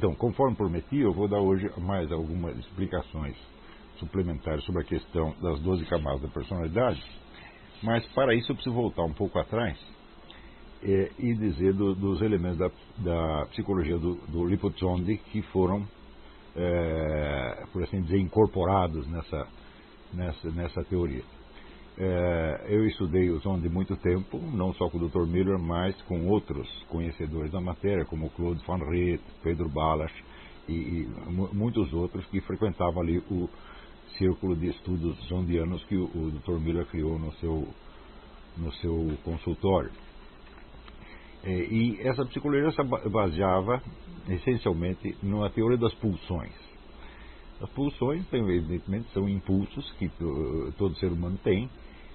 Então, conforme prometi, eu vou dar hoje mais algumas explicações suplementares sobre a questão das 12 camadas da personalidade, mas para isso eu preciso voltar um pouco atrás e dizer dos elementos da psicologia do Lipizzondi que foram, por assim dizer, incorporados nessa teoria. Eu estudei o Zondi muito tempo, não só com o Dr. Miller, mas com outros conhecedores da matéria, como Claude Van Reet, Pedro Balas e muitos outros que frequentavam ali o círculo de estudos zondianos que o Dr. Miller criou no seu consultório. E essa psicologia se baseava essencialmente na teoria das pulsões. As pulsões, evidentemente, são impulsos que todo ser humano tem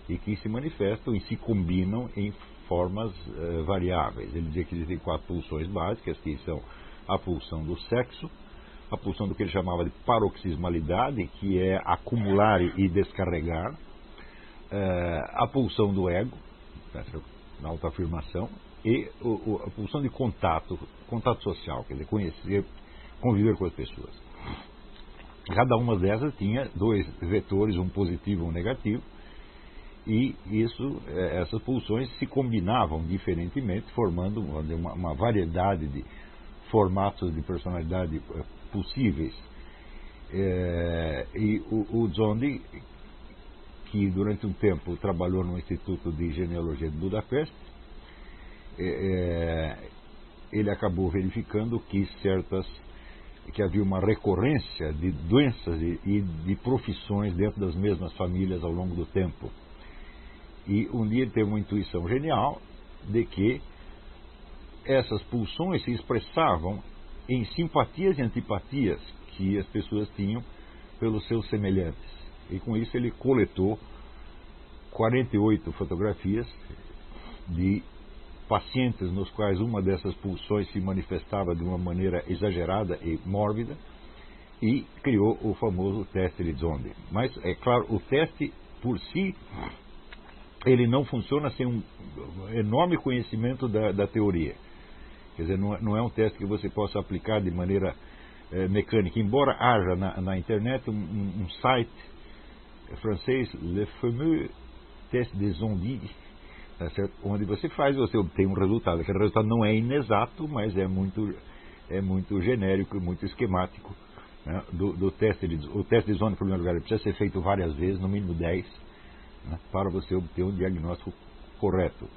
e que se manifestam e se combinam em formas variáveis. Ele dizia que existem 4 pulsões básicas, que são a pulsão do sexo, a pulsão do que ele chamava de paroxismalidade, que é acumular e descarregar, a pulsão do ego, na autoafirmação, e a pulsão de contato social, quer dizer, conhecer, conviver com as pessoas. Cada uma dessas tinha 2 vetores, um positivo e um negativo, e essas pulsões se combinavam diferentemente, formando uma variedade de formatos de personalidade possíveis. E o Zondi, que durante um tempo trabalhou no Instituto de Genealogia de Budapeste, ele acabou verificando que havia uma recorrência de doenças e de profissões dentro das mesmas famílias ao longo do tempo. E um dia ele teve uma intuição genial de que essas pulsões se expressavam em simpatias e antipatias que as pessoas tinham pelos seus semelhantes. E com isso ele coletou 48 fotografias de pacientes nos quais uma dessas pulsões se manifestava de uma maneira exagerada e mórbida e criou o famoso teste de Zondi. Mas, é claro, o teste por si, ele não funciona sem um enorme conhecimento da teoria. Quer dizer, não é um teste que você possa aplicar de maneira mecânica. Embora haja na internet um site francês, Le Fameux Test de Zondi, tá certo? Onde você obtém um resultado. Aquele resultado não é inexato, mas é muito genérico e muito esquemático, né, do teste. O teste de Zondi, em primeiro lugar, ele precisa ser feito várias vezes, no mínimo 10, né, para você obter um diagnóstico correto.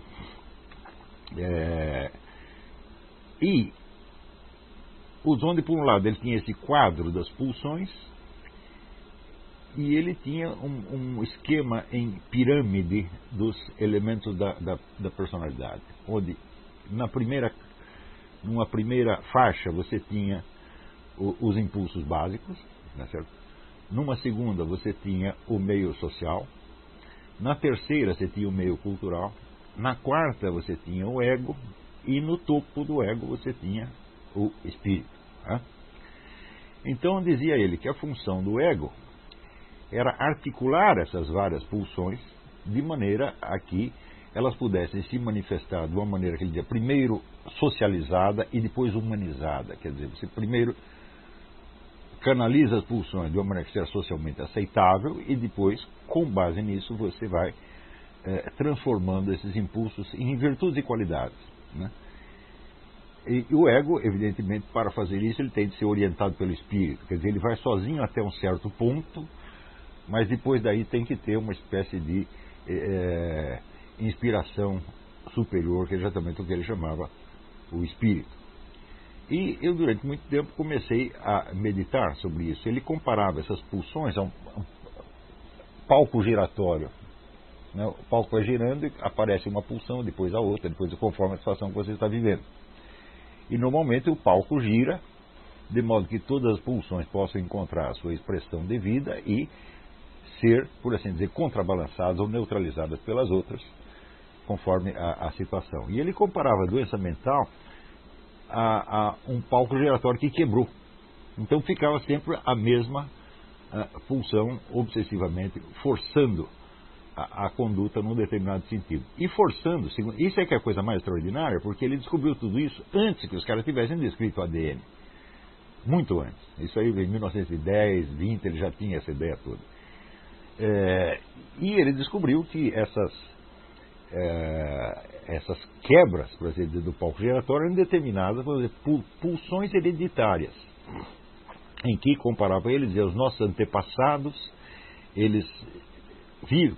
E o Zondi, por um lado, ele tinha esse quadro das pulsões e ele tinha um esquema em pirâmide dos elementos da personalidade, onde numa primeira faixa você tinha os impulsos básicos, né, certo? Numa segunda você tinha o meio social, na terceira você tinha o meio cultural, na quarta você tinha o ego e no topo do ego você tinha o espírito, né? Então dizia ele que a função do ego era articular essas várias pulsões de maneira a que elas pudessem se manifestar de uma maneira que ele dizia, primeiro socializada e depois humanizada. Quer dizer, você primeiro canaliza as pulsões de uma maneira que seja socialmente aceitável e depois, com base nisso, você vai transformando esses impulsos em virtudes e qualidades, né? E o ego, evidentemente, para fazer isso, ele tem de ser orientado pelo espírito. Quer dizer, ele vai sozinho até um certo ponto, mas depois daí tem que ter uma espécie de inspiração superior, que é exatamente o que ele chamava o espírito. E eu, durante muito tempo, comecei a meditar sobre isso. Ele comparava essas pulsões a um palco giratório, né? O palco vai girando e aparece uma pulsão, depois a outra, depois conforme a situação que você está vivendo. E normalmente o palco gira, de modo que todas as pulsões possam encontrar a sua expressão devida e ser, por assim dizer, contrabalançadas ou neutralizadas pelas outras, conforme a situação. E ele comparava a doença mental a um palco giratório que quebrou. Então ficava sempre a mesma pulsão obsessivamente, forçando a conduta num determinado sentido. E forçando, isso é que é a coisa mais extraordinária, porque ele descobriu tudo isso antes que os caras tivessem descrito o ADN. muito antes. Isso aí em 1910, 20, ele já tinha essa ideia toda. E ele descobriu que essas quebras, por assim dizer, do palco giratório eram determinadas por pulsões hereditárias, em que, comparava ele, dizia, os nossos antepassados, eles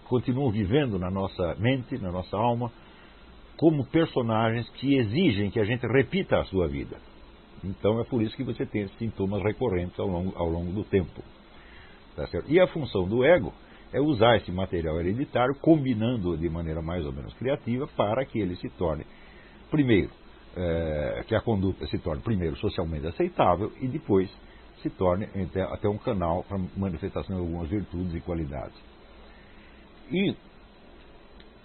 continuam vivendo na nossa mente, na nossa alma, como personagens que exigem que a gente repita a sua vida. Então é por isso que você tem esses sintomas recorrentes ao longo do tempo. Tá certo? E a função do ego é usar esse material hereditário, combinando de maneira mais ou menos criativa, para que ele se torne, primeiro, que a conduta se torne, primeiro, socialmente aceitável e depois se torne até um canal para manifestação de algumas virtudes e qualidades. E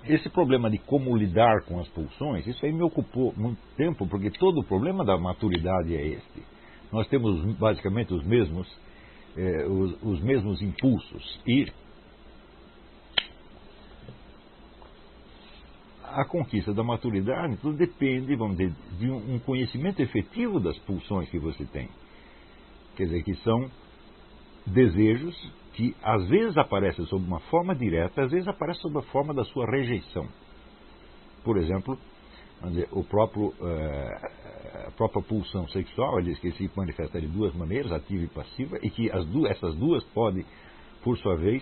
esse problema de como lidar com as pulsões, isso aí me ocupou muito tempo, porque todo o problema da maturidade é este. Nós temos basicamente os mesmos impulsos e a conquista da maturidade tudo depende, vamos dizer, de um conhecimento efetivo das pulsões que você tem. Quer dizer, que são desejos que às vezes aparecem sob uma forma direta, às vezes aparecem sob a forma da sua rejeição. Por exemplo, vamos dizer, a própria pulsão sexual, ele diz que se manifesta de duas maneiras, ativa e passiva, e que essas duas podem, por sua vez,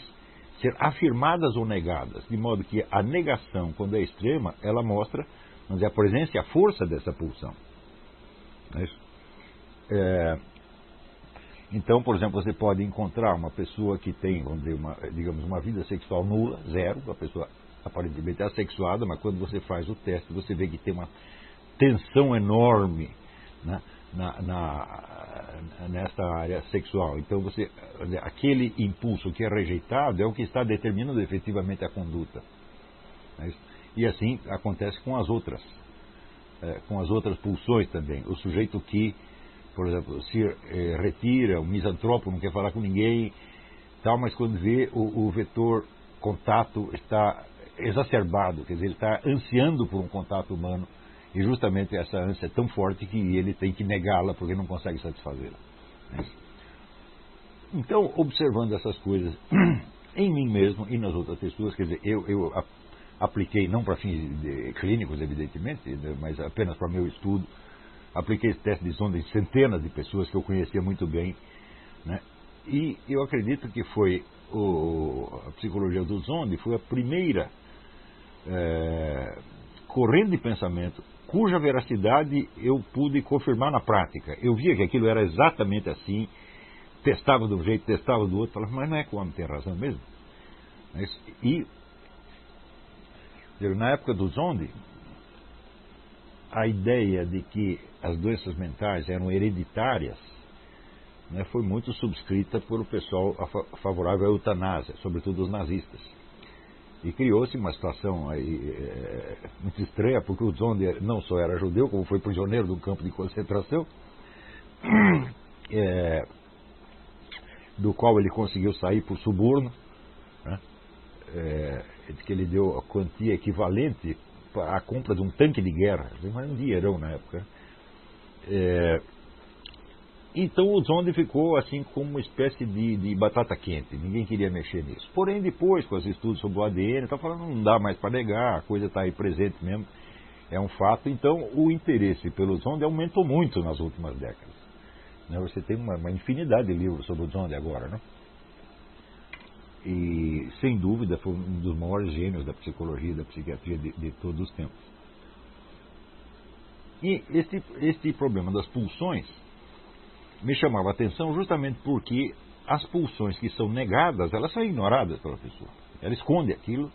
ser afirmadas ou negadas, de modo que a negação, quando é extrema, ela mostra, vamos dizer, a presença e a força dessa pulsão. Não é isso? Então, por exemplo, você pode encontrar uma pessoa que tem, vamos dizer, uma vida sexual nula, zero, a pessoa aparentemente é assexuada, mas quando você faz o teste, você vê que tem uma tensão enorme, né, nessa área sexual. Então, aquele impulso que é rejeitado é o que está determinando efetivamente a conduta. Né? E assim acontece com as outras pulsões também. O sujeito que, por exemplo, se retira, o misantropo não quer falar com ninguém, tal, mas quando vê o vetor contato está exacerbado, quer dizer, ele está ansiando por um contato humano, e justamente essa ânsia é tão forte que ele tem que negá-la porque não consegue satisfazê-la. Então, observando essas coisas em mim mesmo e nas outras pessoas, quer dizer, eu apliquei, não para fins clínicos, evidentemente, mas apenas para meu estudo, apliquei esse teste de Zonde em centenas de pessoas que eu conhecia muito bem, né? E eu acredito que foi a psicologia do Zonde foi a primeira corrente de pensamento cuja veracidade eu pude confirmar na prática. Eu via que aquilo era exatamente assim, testava de um jeito, testava do outro, falava, mas não é que o homem tem razão mesmo? E na época do Zonde, a ideia de que as doenças mentais eram hereditárias, né, foi muito subscrita pelo pessoal favorável à eutanásia, sobretudo os nazistas. E criou-se uma situação aí, muito estranha, porque o Zonde não só era judeu, como foi prisioneiro de um campo de concentração, do qual ele conseguiu sair por suborno, né, que ele deu a quantia equivalente à compra de um tanque de guerra, mas um dinheirão na época. Então o Zonde ficou assim como uma espécie de batata quente, ninguém queria mexer nisso. Porém, depois, com os estudos sobre o ADN, está falando, não dá mais para negar, a coisa está aí presente mesmo, é um fato. Então o interesse pelo Zonde aumentou muito nas últimas décadas. Né? Você tem uma infinidade de livros sobre o Zonde agora, né? E sem dúvida foi um dos maiores gênios da psicologia e da psiquiatria de todos os tempos. E este problema das pulsões me chamava a atenção justamente porque as pulsões que são negadas, elas são ignoradas pela pessoa. Ela esconde aquilo,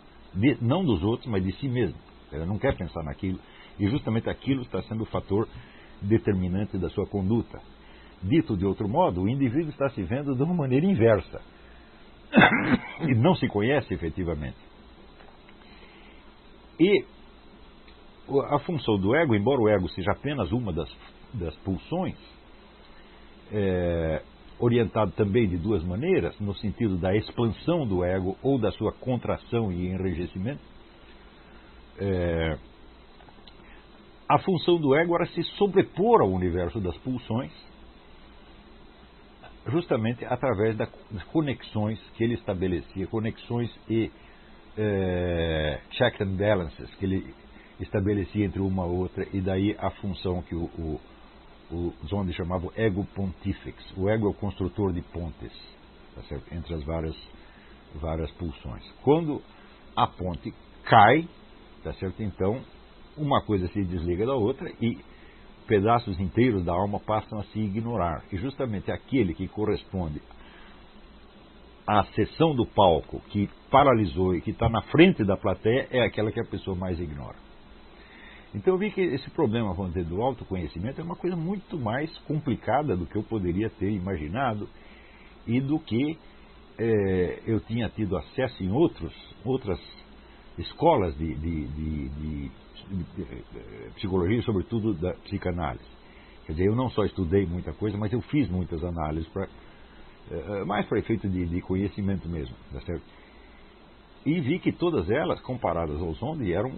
não dos outros, mas de si mesma. Ela não quer pensar naquilo, e justamente aquilo está sendo o fator determinante da sua conduta. Dito de outro modo, o indivíduo está se vendo de uma maneira inversa e não se conhece efetivamente. E a função do ego, embora o ego seja apenas uma das pulsões, orientado também de duas maneiras, no sentido da expansão do ego ou da sua contração e enrijecimento, a função do ego era se sobrepor ao universo das pulsões justamente através das conexões que ele estabelecia, conexões e checks and balances que ele estabelecia entre uma e outra, e daí a função que o Zondi chamava o ego pontifex. O ego é o construtor de pontes, tá certo? Entre as várias pulsões. Quando a ponte cai, tá certo? Então uma coisa se desliga da outra e pedaços inteiros da alma passam a se ignorar. E justamente aquele que corresponde à seção do palco que paralisou e que está na frente da plateia é aquela que a pessoa mais ignora. Então eu vi que esse problema, vamos dizer, do autoconhecimento é uma coisa muito mais complicada do que eu poderia ter imaginado e do que eu tinha tido acesso em outras escolas de psicologia, sobretudo da psicanálise. Quer dizer, eu não só estudei muita coisa, mas eu fiz muitas análises, mais para efeito de conhecimento mesmo, tá certo? E vi que todas elas, comparadas ao Zondi, eram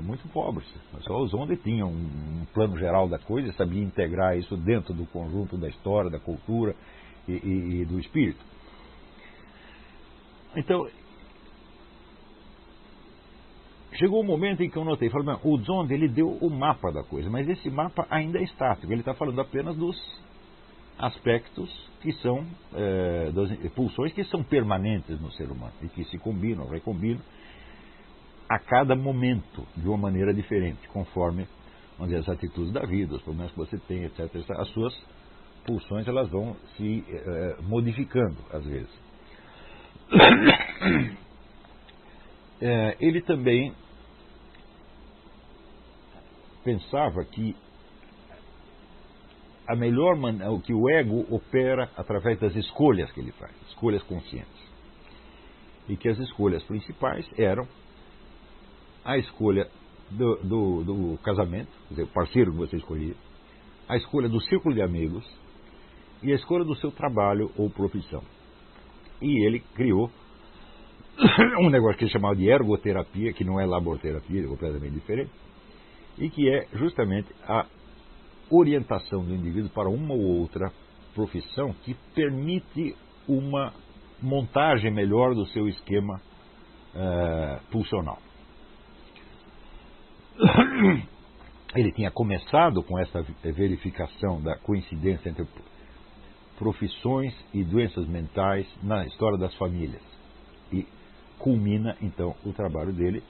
muito pobres. Só o Zondi tinha um plano geral da coisa, sabia integrar isso dentro do conjunto da história, da cultura e do espírito. Então, chegou um momento em que eu notei, falei, o Zondi ele deu o mapa da coisa, mas esse mapa ainda é estático, ele está falando apenas dos aspectos que são, das pulsões que são permanentes no ser humano e que se combinam, recombinam a cada momento de uma maneira diferente, conforme, vamos dizer, as atitudes da vida, os problemas que você tem, etc. As suas pulsões elas vão se modificando às vezes. Ele também pensava que a melhor maneira, que o ego opera através das escolhas que ele faz, escolhas conscientes. E que as escolhas principais eram a escolha do casamento, quer dizer, o parceiro que você escolhia, a escolha do círculo de amigos e a escolha do seu trabalho ou profissão. E ele criou um negócio que ele chamava de ergoterapia, que não é laborterapia, é completamente diferente, e que é justamente a orientação do indivíduo para uma ou outra profissão que permite uma montagem melhor do seu esquema pulsional. Ele tinha começado com essa verificação da coincidência entre profissões e doenças mentais na história das famílias. E culmina, então, o trabalho dele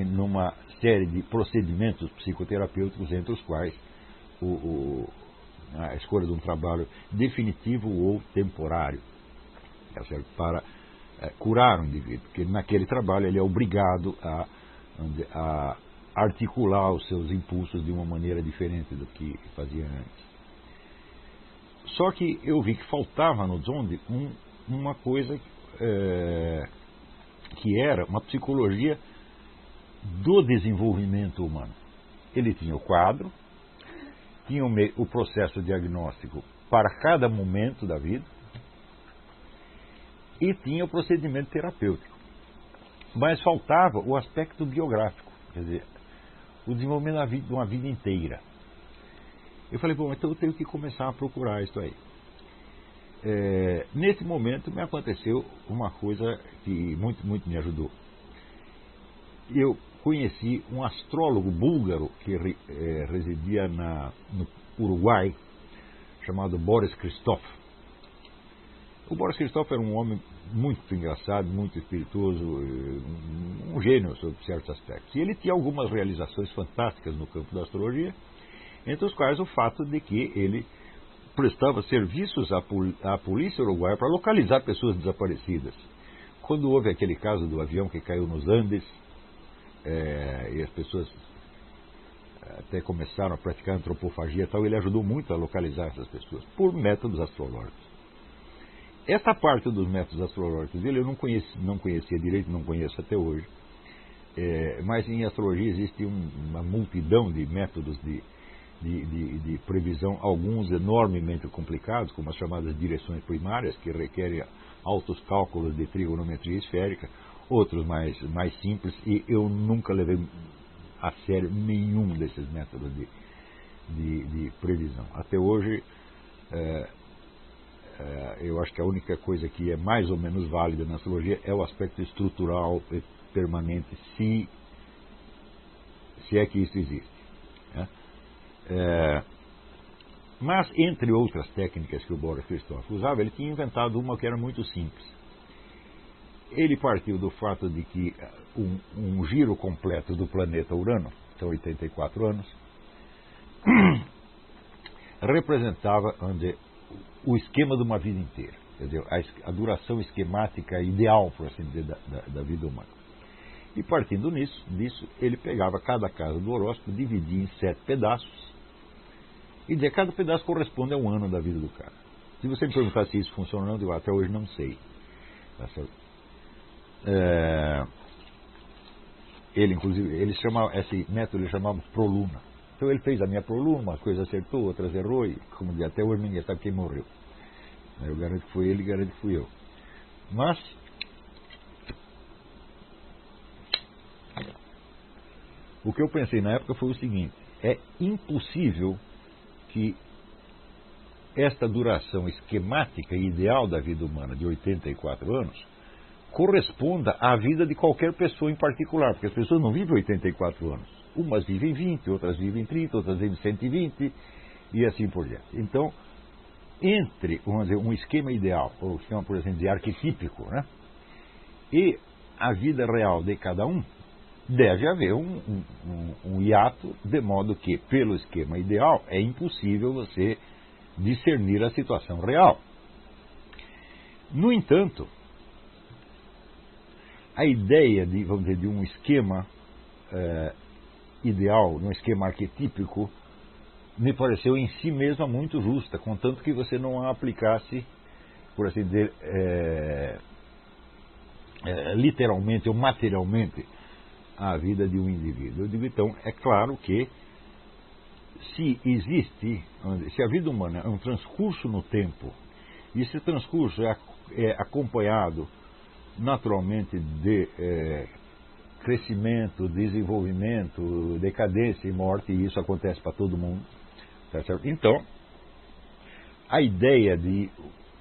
numa série de procedimentos psicoterapêuticos, entre os quais a escolha de um trabalho definitivo ou temporário, para curar o indivíduo, porque naquele trabalho ele é obrigado a articular os seus impulsos de uma maneira diferente do que fazia antes. Só que eu vi que faltava no Zondi uma coisa que era uma psicologia do desenvolvimento humano. Ele tinha o quadro, tinha o processo diagnóstico para cada momento da vida e tinha o procedimento terapêutico. Mas faltava o aspecto biográfico, quer dizer, o desenvolvimento de uma vida inteira. Eu falei, bom, então eu tenho que começar a procurar isso aí. Nesse momento me aconteceu uma coisa que muito me ajudou. Eu conheci um astrólogo búlgaro que residia no Uruguai, chamado Boris Christoff. O Boris Christoff era um homem muito engraçado, muito espirituoso, um gênio sob certos aspectos. E ele tinha algumas realizações fantásticas no campo da astrologia, entre os quais o fato de que ele prestava serviços à polícia uruguaia para localizar pessoas desaparecidas. Quando houve aquele caso do avião que caiu nos Andes, e as pessoas até começaram a praticar antropofagia e tal, ele ajudou muito a localizar essas pessoas por métodos astrológicos. Essa parte dos métodos astrológicos dele eu não conhecia direito, não conheço até hoje, mas em astrologia existe uma multidão de métodos de previsão, alguns enormemente complicados, como as chamadas direções primárias, que requerem altos cálculos de trigonometria esférica, outros mais simples, e eu nunca levei a sério nenhum desses métodos de previsão. Até hoje, eu acho que a única coisa que é mais ou menos válida na astrologia é o aspecto estrutural permanente, se é que isso existe, né? Mas, entre outras técnicas que o Boris Christoff usava, ele tinha inventado uma que era muito simples. Ele partiu do fato de que um giro completo do planeta Urano, são 84 anos, representava o esquema de uma vida inteira, quer dizer, a duração esquemática ideal, por assim dizer, da vida humana. E partindo disso, ele pegava cada casa do horóscopo, dividia em 7 pedaços, e dizia, cada pedaço corresponde a um ano da vida do cara. Se você me perguntar se isso funciona ou não, eu digo, até hoje não sei. Tá certo? Ele, inclusive, esse método ele chamava Proluna. Então ele fez a minha Proluna, umas coisas acertou, outras errou, e como diz, até hoje ninguém sabe quem morreu. Eu garanto que foi ele, garanto que fui eu. Mas o que eu pensei na época foi o seguinte: é impossível que esta duração esquemática e ideal da vida humana de 84 anos corresponda à vida de qualquer pessoa em particular, porque as pessoas não vivem 84 anos. Umas vivem 20, outras vivem 30, outras vivem 120 e assim por diante. Então, entre, vamos dizer, um esquema ideal, ou esquema, por exemplo, de arquetípico, né, e a vida real de cada um, deve haver um hiato, de modo que, pelo esquema ideal, é impossível você discernir a situação real. No entanto, a ideia de, vamos dizer, de um esquema ideal, um esquema arquetípico, me pareceu em si mesma muito justa, contanto que você não a aplicasse, por assim dizer, literalmente ou materialmente à vida de um indivíduo. Eu digo, então, é claro que se a vida humana é um transcurso no tempo, e esse transcurso é acompanhado naturalmente de crescimento, desenvolvimento, decadência e morte, e isso acontece para todo mundo, tá certo? Então, a ideia de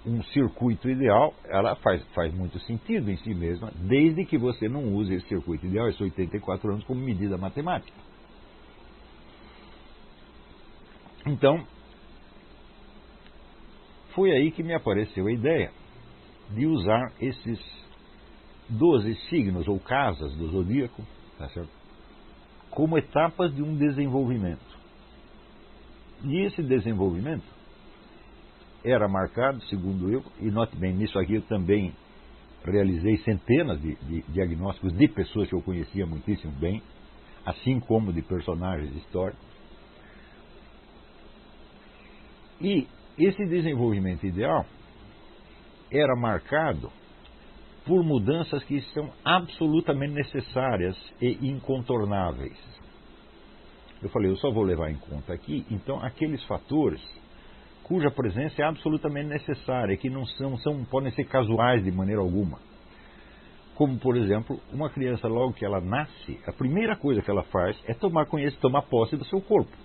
um circuito ideal, ela faz muito sentido em si mesma, desde que você não use esse circuito ideal, esses 84 anos, como medida matemática. Então, foi aí que me apareceu a ideia de usar esses 12 signos ou casas do zodíaco, tá certo, como etapas de um desenvolvimento. E esse desenvolvimento era marcado, segundo eu, e note bem, nisso aqui eu também realizei centenas de diagnósticos de pessoas que eu conhecia muitíssimo bem, assim como de personagens históricos. E esse desenvolvimento ideal era marcado por mudanças que são absolutamente necessárias e incontornáveis. Eu falei, eu só vou levar em conta aqui, então, aqueles fatores cuja presença é absolutamente necessária, que não podem ser casuais de maneira alguma. Como, por exemplo, uma criança, logo que ela nasce, a primeira coisa que ela faz é tomar posse do seu corpo.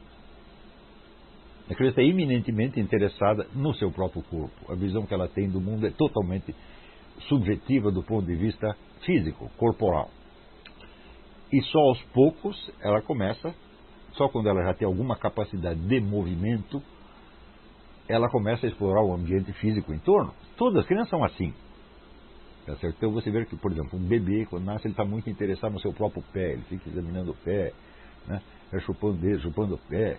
A criança é eminentemente interessada no seu próprio corpo. A visão que ela tem do mundo é totalmente subjetiva do ponto de vista físico, corporal. E só aos poucos ela começa, só quando ela já tem alguma capacidade de movimento, ela começa a explorar o ambiente físico em torno. Todas as crianças são assim. Tá certo? Então você vê que, por exemplo, um bebê, quando nasce, ele está muito interessado no seu próprio pé, ele fica examinando o pé, né? Chupando o dedo, chupando o pé,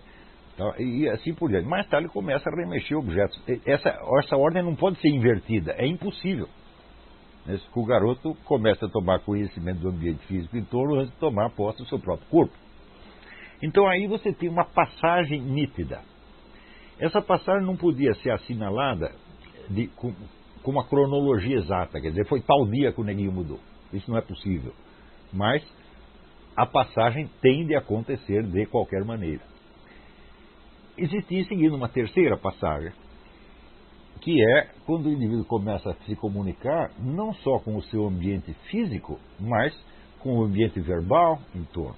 e assim por diante. Mais tarde ele começa a remexer objetos. Essa ordem não pode ser invertida, é impossível. O garoto começa a tomar conhecimento do ambiente físico em torno antes de tomar posse do seu próprio corpo. Então aí você tem uma passagem nítida. Essa passagem não podia ser assinalada com uma cronologia exata, quer dizer, foi tal dia que o neguinho mudou. Isso não é possível. Mas a passagem tem de acontecer de qualquer maneira. Existia em seguida uma terceira passagem, que é quando o indivíduo começa a se comunicar não só com o seu ambiente físico, mas com o ambiente verbal em torno.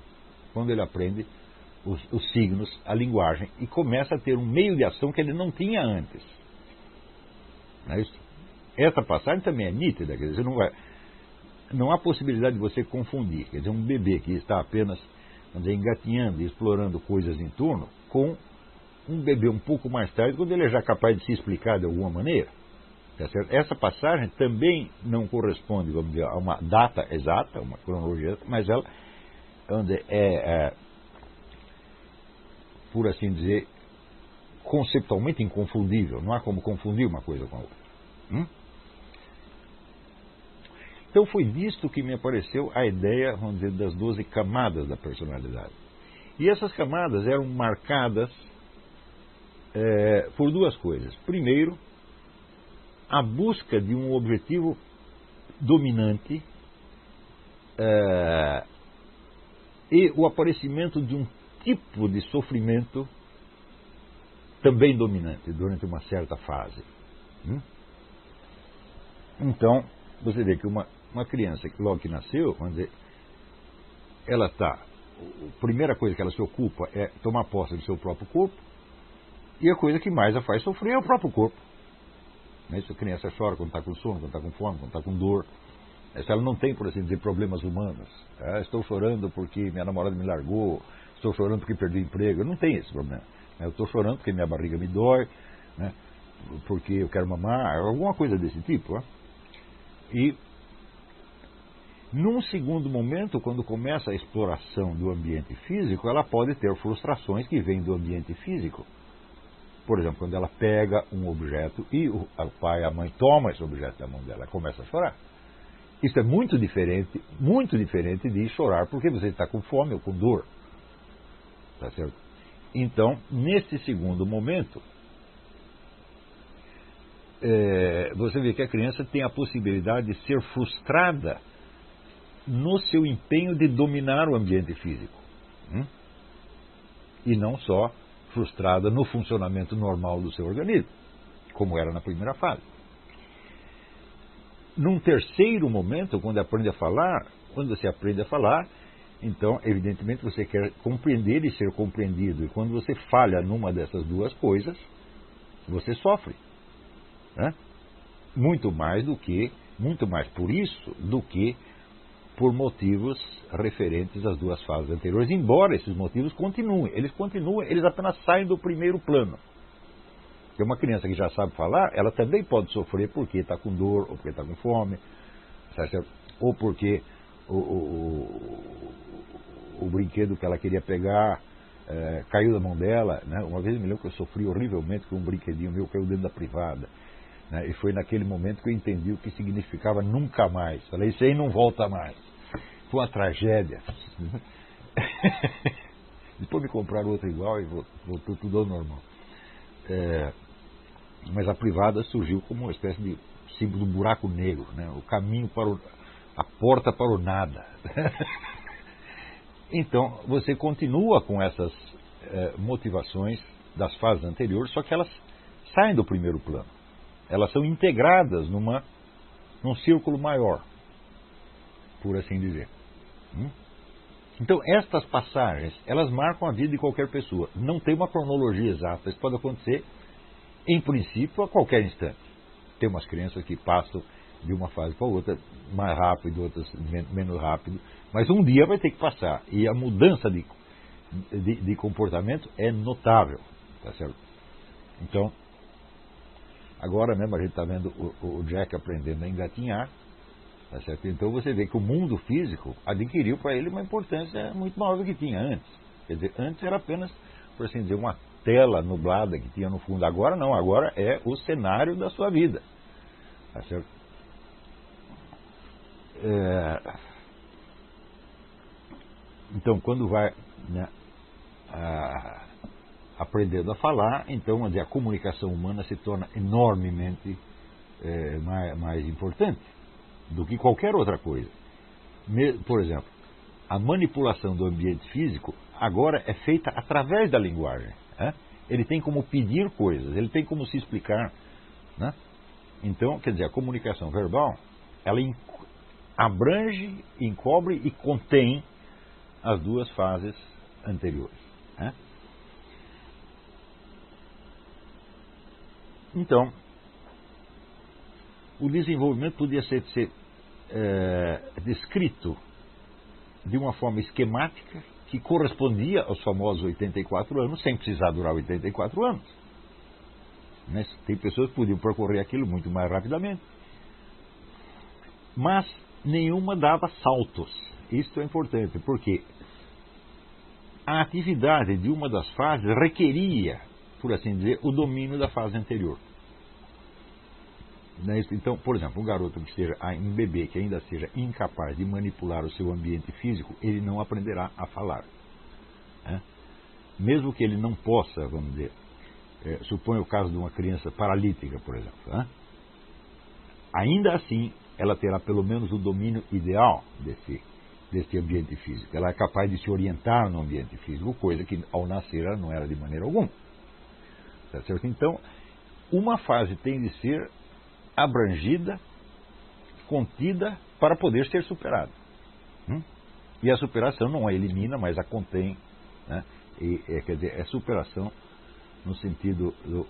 Quando ele aprende os signos, a linguagem, e começa a ter um meio de ação que ele não tinha antes. Não é isso? Essa passagem também é nítida, quer dizer, não há possibilidade de você confundir, quer dizer, um bebê que está apenas, vamos dizer, engatinhando e explorando coisas em torno, com um bebê um pouco mais tarde, quando ele é já capaz de se explicar de alguma maneira. Tá certo? Essa passagem também não corresponde, vamos dizer, a uma data exata, uma cronologia, mas ela por assim dizer, conceptualmente inconfundível. Não há como confundir uma coisa com a outra. Então foi disto que me apareceu a ideia, vamos dizer, das 12 camadas da personalidade. E essas camadas eram marcadas por duas coisas. Primeiro, a busca de um objetivo dominante e o aparecimento de um tipo de sofrimento também dominante durante uma certa fase. Então, você vê que uma criança que logo que nasceu, vamos dizer, ela está... A primeira coisa que ela se ocupa é tomar posse do seu próprio corpo, e a coisa que mais a faz sofrer é o próprio corpo. A criança chora quando está com sono, quando está com fome, quando está com dor. Se ela não tem, por assim dizer, problemas humanos. Estou chorando porque minha namorada me largou, estou chorando porque perdi o emprego. Eu não tenho esse problema. Eu estou chorando porque minha barriga me dói, né, porque eu quero mamar, alguma coisa desse tipo. E, num segundo momento, quando começa a exploração do ambiente físico, ela pode ter frustrações que vêm do ambiente físico. Por exemplo, quando ela pega um objeto e o pai e a mãe tomam esse objeto da mão dela, ela começa a chorar. Isso é muito diferente de chorar porque você está com fome ou com dor. Tá certo? Então, nesse segundo momento, você vê que a criança tem a possibilidade de ser frustrada no seu empenho de dominar o ambiente físico. E não só frustrada no funcionamento normal do seu organismo, como era na primeira fase. Num terceiro momento, quando você aprende a falar, então, evidentemente, você quer compreender e ser compreendido. E quando você falha numa dessas duas coisas, você sofre. Muito mais por isso do que por motivos referentes às duas fases anteriores, embora esses motivos continuem, eles apenas saem do primeiro plano. Porque uma criança que já sabe falar, ela também pode sofrer porque está com dor, ou porque está com fome, ou porque o brinquedo que ela queria pegar caiu da mão dela. Uma vez eu me lembro que eu sofri horrivelmente com um brinquedinho meu que caiu dentro da privada. E foi naquele momento que eu entendi o que significava nunca mais. Falei, isso aí não volta mais. Foi uma tragédia. Depois me compraram outro igual e voltou tudo ao normal. Mas a privada surgiu como uma espécie de símbolo do buraco negro, o caminho a porta para o nada. Então, você continua com essas motivações das fases anteriores, só que elas saem do primeiro plano. Elas são integradas num círculo maior, por assim dizer. Então, estas passagens, elas marcam a vida de qualquer pessoa. Não tem uma cronologia exata. Isso pode acontecer, em princípio, a qualquer instante. Tem umas crianças que passam de uma fase para outra mais rápido, outras menos rápido. Mas um dia vai ter que passar. E a mudança de comportamento é notável. Tá certo? Então, agora mesmo a gente está vendo o Jack aprendendo a engatinhar. Tá certo? Então você vê que o mundo físico adquiriu para ele uma importância muito maior do que tinha antes. Quer dizer, antes era apenas, por assim dizer, uma tela nublada que tinha no fundo. Agora não, agora é o cenário da sua vida. Tá certo? Então, quando vai aprendendo a falar, então a comunicação humana se torna enormemente mais importante do que qualquer outra coisa. Por exemplo, a manipulação do ambiente físico agora é feita através da linguagem. Ele tem como pedir coisas, ele tem como se explicar. Então, quer dizer, a comunicação verbal, ela abrange, encobre e contém as duas fases anteriores. Então, o desenvolvimento podia ser descrito de uma forma esquemática que correspondia aos famosos 84 anos, sem precisar durar 84 anos. Né? Tem pessoas que podiam percorrer aquilo muito mais rapidamente. Mas nenhuma dava saltos. Isto é importante, porque a atividade de uma das fases requeria, por assim dizer, o domínio da fase anterior. Então, por exemplo, um garoto que esteja, um bebê que ainda seja incapaz de manipular o seu ambiente físico, ele não aprenderá a falar. Né? Mesmo que ele não possa, vamos dizer, suponha o caso de uma criança paralítica, por exemplo. Né? Ainda assim, ela terá pelo menos o domínio ideal desse ambiente físico. Ela é capaz de se orientar no ambiente físico, coisa que ao nascer ela não era de maneira alguma. Tá certo? Então, uma fase tem de ser abrangida, contida, para poder ser superada. E a superação não a elimina, mas a contém. Né? Quer dizer, é superação no sentido do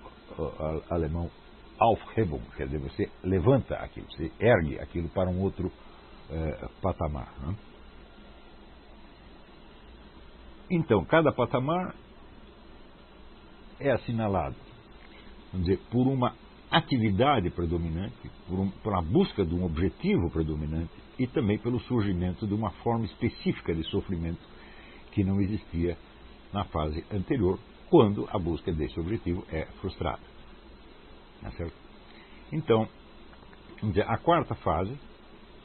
alemão Aufhebung, quer dizer, você levanta aquilo, você ergue aquilo para um outro patamar. Né? Então, cada patamar é assinalado, vamos dizer, por uma atividade predominante, por uma busca de um objetivo predominante e também pelo surgimento de uma forma específica de sofrimento que não existia na fase anterior, quando a busca desse objetivo é frustrada. Tá certo? Então, vamos dizer, a quarta fase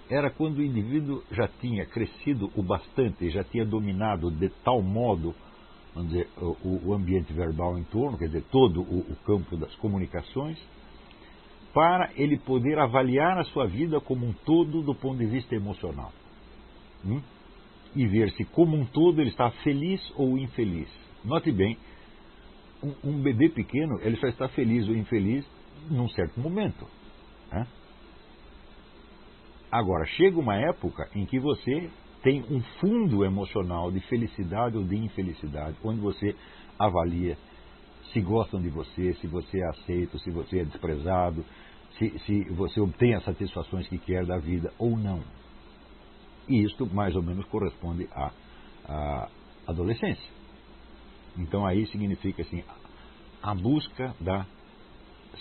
era quando o indivíduo já tinha crescido o bastante, já tinha dominado de tal modo, vamos dizer, o ambiente verbal em torno, quer dizer, todo o campo das comunicações, para ele poder avaliar a sua vida como um todo do ponto de vista emocional. E ver se como um todo ele está feliz ou infeliz. Note bem, um bebê pequeno, ele só está feliz ou infeliz num certo momento. Né? Agora, chega uma época em que você tem um fundo emocional de felicidade ou de infelicidade, onde você avalia se gostam de você, se você é aceito, se você é desprezado, se você obtém as satisfações que quer da vida ou não. E isto mais ou menos corresponde à adolescência. Então aí significa assim, a busca da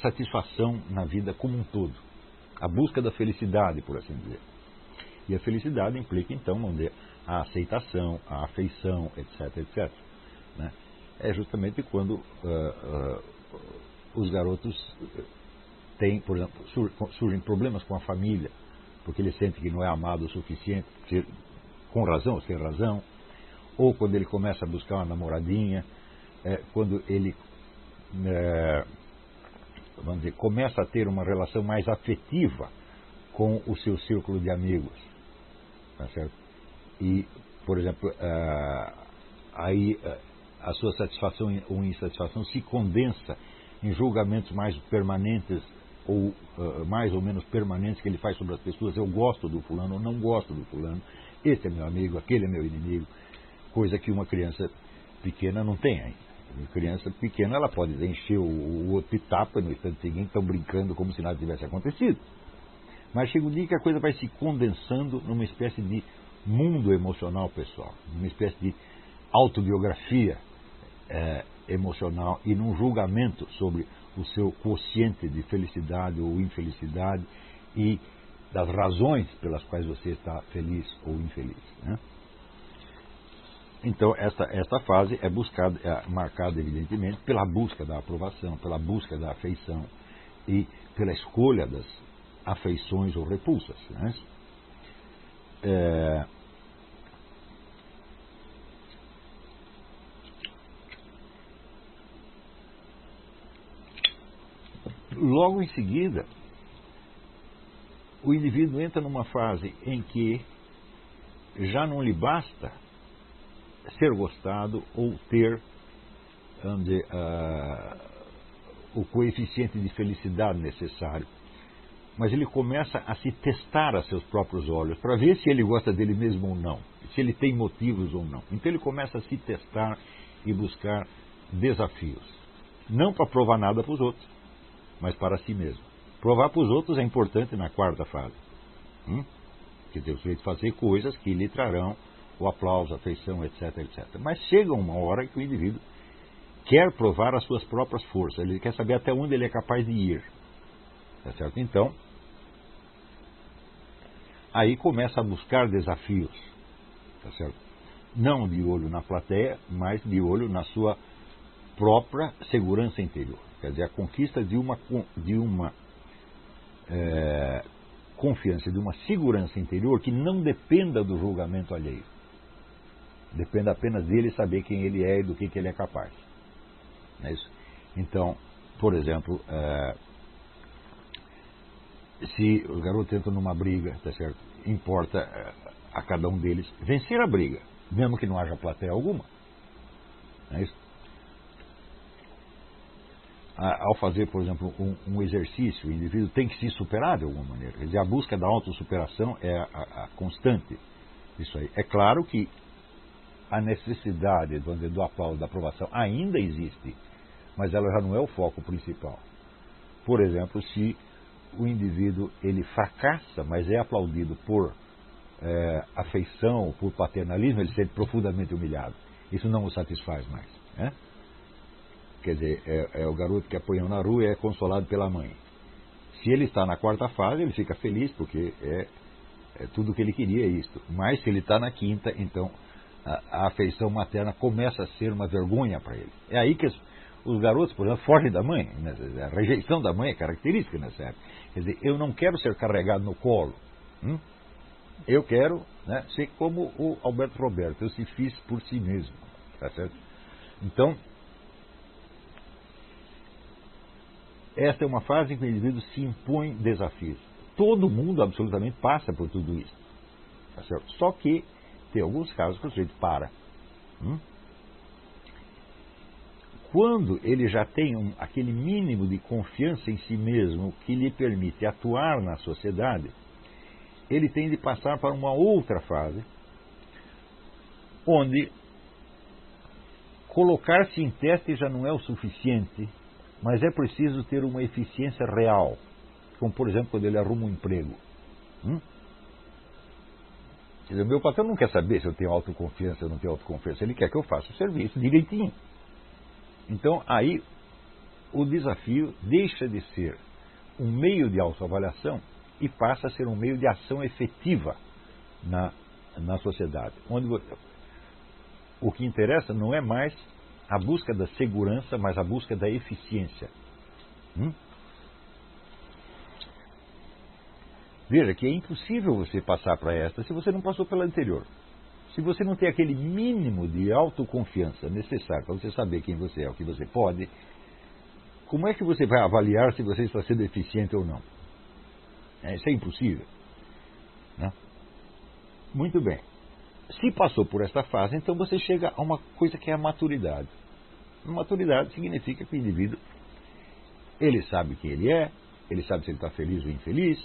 satisfação na vida como um todo. A busca da felicidade, por assim dizer. E a felicidade implica então, vamos dizer, a aceitação, a afeição, etc, etc. Né? É justamente quando os garotos têm, por exemplo, surgem problemas com a família, porque ele sente que não é amado o suficiente, com razão ou sem razão, ou quando ele começa a buscar uma namoradinha, quando ele vamos dizer, começa a ter uma relação mais afetiva com o seu círculo de amigos. Tá certo? E, por exemplo, aí a sua satisfação ou insatisfação se condensa em julgamentos mais permanentes ou mais ou menos permanentes que ele faz sobre as pessoas. Eu gosto do fulano ou não gosto do fulano. Esse é meu amigo, aquele é meu inimigo. Coisa que uma criança pequena não tem ainda. Uma criança pequena, ela pode encher o outro tapa no instante seguinte, estão brincando como se nada tivesse acontecido. Mas chega um dia que a coisa vai se condensando numa espécie de mundo emocional pessoal, numa espécie de autobiografia emocional e num julgamento sobre o seu quociente de felicidade ou infelicidade e das razões pelas quais você está feliz ou infeliz. Né? Então, esta fase é marcada, evidentemente, pela busca da aprovação, pela busca da afeição e pela escolha das afeições ou repulsas. Né? Logo em seguida, o indivíduo entra numa fase em que já não lhe basta ser gostado ou ter, vamos dizer, o coeficiente de felicidade necessário. Mas ele começa a se testar a seus próprios olhos para ver se ele gosta dele mesmo ou não, se ele tem motivos ou não. Então ele começa a se testar e buscar desafios. Não para provar nada para os outros, mas para si mesmo. Provar para os outros é importante na quarta fase. Que tem o sujeito fazer coisas que lhe trarão o aplauso, a afeição, etc, etc. Mas chega uma hora que o indivíduo quer provar as suas próprias forças. Ele quer saber até onde ele é capaz de ir. Tá certo? Então, aí começa a buscar desafios. Tá certo? Não de olho na plateia, mas de olho na sua própria segurança interior. Quer dizer, a conquista de uma confiança, de uma segurança interior que não dependa do julgamento alheio. Dependa apenas dele saber quem ele é e do que ele é capaz. Não é isso? Então, por exemplo, se os garotos entram numa briga, tá certo? Importa a cada um deles vencer a briga, mesmo que não haja plateia alguma. Não é isso? Ao fazer, por exemplo, um exercício, o indivíduo tem que se superar de alguma maneira. Quer dizer, a busca da autossuperação é a constante. Isso aí. É claro que a necessidade do aplauso, da aprovação, ainda existe, mas ela já não é o foco principal. Por exemplo, se o indivíduo ele fracassa, mas é aplaudido por afeição, por paternalismo, ele se sente profundamente humilhado. Isso não o satisfaz mais. Né? Quer dizer, é o garoto que apanhou na rua e é consolado pela mãe. Se ele está na quarta fase, ele fica feliz, porque é tudo o que ele queria, isto. Mas se ele está na quinta, então a afeição materna começa a ser uma vergonha para ele. É aí que os garotos, por exemplo, fogem da mãe. Né? A rejeição da mãe é característica nessa época. Quer dizer, eu não quero ser carregado no colo. Eu quero, né, ser como o Alberto Roberto, eu se fiz por si mesmo. Tá certo? Então, esta é uma fase em que o indivíduo se impõe desafios. Todo mundo absolutamente passa por tudo isso. Tá certo? Só que tem alguns casos que o sujeito para. Quando ele já tem aquele mínimo de confiança em si mesmo que lhe permite atuar na sociedade, ele tem de passar para uma outra fase, onde colocar-se em teste já não é o suficiente, mas é preciso ter uma eficiência real, como por exemplo quando ele arruma um emprego. Quer dizer, o meu patrão não quer saber se eu tenho autoconfiança ou não tenho autoconfiança, ele quer que eu faça o serviço direitinho. Então aí o desafio deixa de ser um meio de autoavaliação e passa a ser um meio de ação efetiva na sociedade, onde o que interessa não é mais a busca da segurança, mas a busca da eficiência. Veja que é impossível você passar para esta se você não passou pela anterior. Se você não tem aquele mínimo de autoconfiança necessário para você saber quem você é, o que você pode, como é que você vai avaliar se você está sendo eficiente ou não? Isso é impossível. Né? Muito bem. Se passou por esta fase, então você chega a uma coisa que é a maturidade. A maturidade significa que o indivíduo, ele sabe quem ele é, ele sabe se ele está feliz ou infeliz,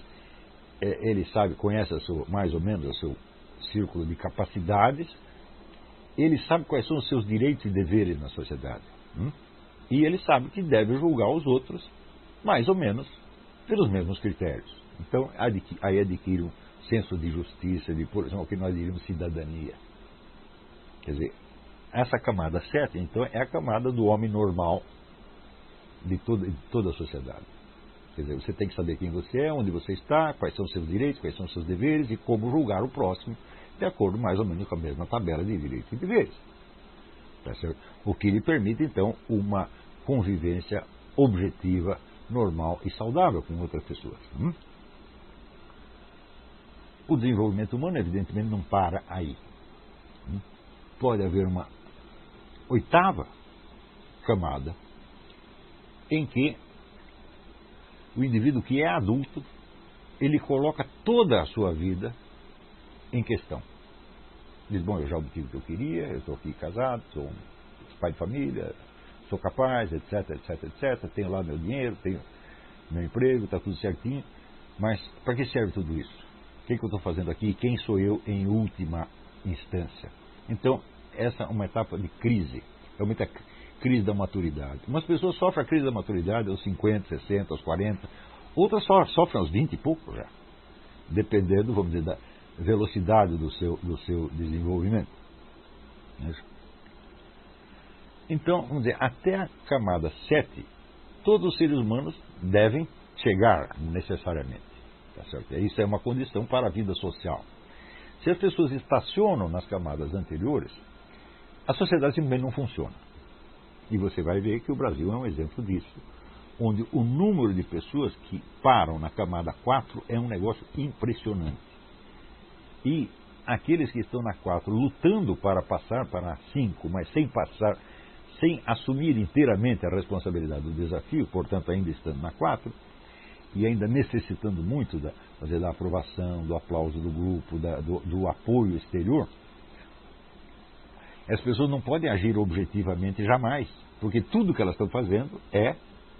ele sabe, conhece mais ou menos o seu círculo de capacidades, ele sabe quais são os seus direitos e deveres na sociedade. E ele sabe que deve julgar os outros, mais ou menos, pelos mesmos critérios. Então, aí adquire um senso de justiça, de, por exemplo, o que nós diríamos cidadania. Quer dizer, essa camada 7, então, é a camada do homem normal de toda a sociedade. Quer dizer, você tem que saber quem você é, onde você está, quais são os seus direitos, quais são os seus deveres e como julgar o próximo, de acordo mais ou menos com a mesma tabela de direitos e deveres. Tá certo? O que lhe permite, então, uma convivência objetiva, normal e saudável com outras pessoas. O desenvolvimento humano, evidentemente, não para aí. Pode haver uma oitava camada em que o indivíduo que é adulto, ele coloca toda a sua vida em questão. Diz, bom, eu já obtive o que eu queria, eu estou aqui casado, sou um pai de família, sou capaz, etc, etc, etc, tenho lá meu dinheiro, tenho meu emprego, está tudo certinho, mas para que serve tudo isso? O que eu estou fazendo aqui? Quem sou eu em última instância? Então, essa é uma etapa de crise, é uma crise da maturidade. Umas pessoas sofrem a crise da maturidade aos 50, 60, aos 40, Outras só sofrem aos 20 e pouco já, dependendo, vamos dizer, da velocidade do seu desenvolvimento. Então, vamos dizer, até a camada 7, todos os seres humanos devem chegar necessariamente. Tá certo? Isso é uma condição para a vida social. Se as pessoas estacionam nas camadas anteriores, a sociedade simplesmente não funciona. E você vai ver que o Brasil é um exemplo disso, onde o número de pessoas que param na camada 4 é um negócio impressionante. E aqueles que estão na 4 lutando para passar para a 5, mas sem passar, sem assumir inteiramente a responsabilidade do desafio, portanto ainda estando na 4, e ainda necessitando muito da aprovação, do aplauso do grupo, do apoio exterior, as pessoas não podem agir objetivamente jamais, porque tudo que elas estão fazendo é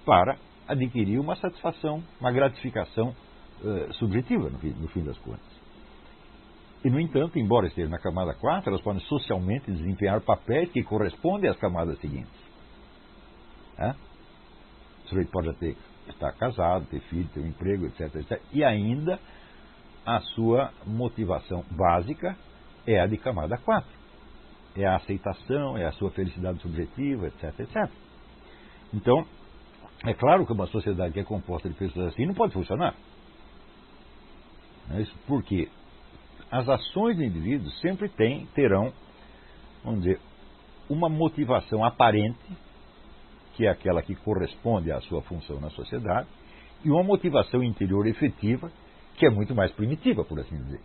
para adquirir uma satisfação, uma gratificação subjetiva, no fim das contas. E, no entanto, embora estejam na camada 4, elas podem socialmente desempenhar papéis que correspondem às camadas seguintes. O sujeito pode estar casado, ter filho, ter um emprego, etc, etc. E ainda a sua motivação básica é a de camada 4. É a aceitação, é a sua felicidade subjetiva, etc, etc. Então, é claro que uma sociedade que é composta de pessoas assim não pode funcionar. Por quê? As ações do indivíduo sempre terão, vamos dizer, uma motivação aparente, que é aquela que corresponde à sua função na sociedade, e uma motivação interior efetiva, que é muito mais primitiva, por assim dizer.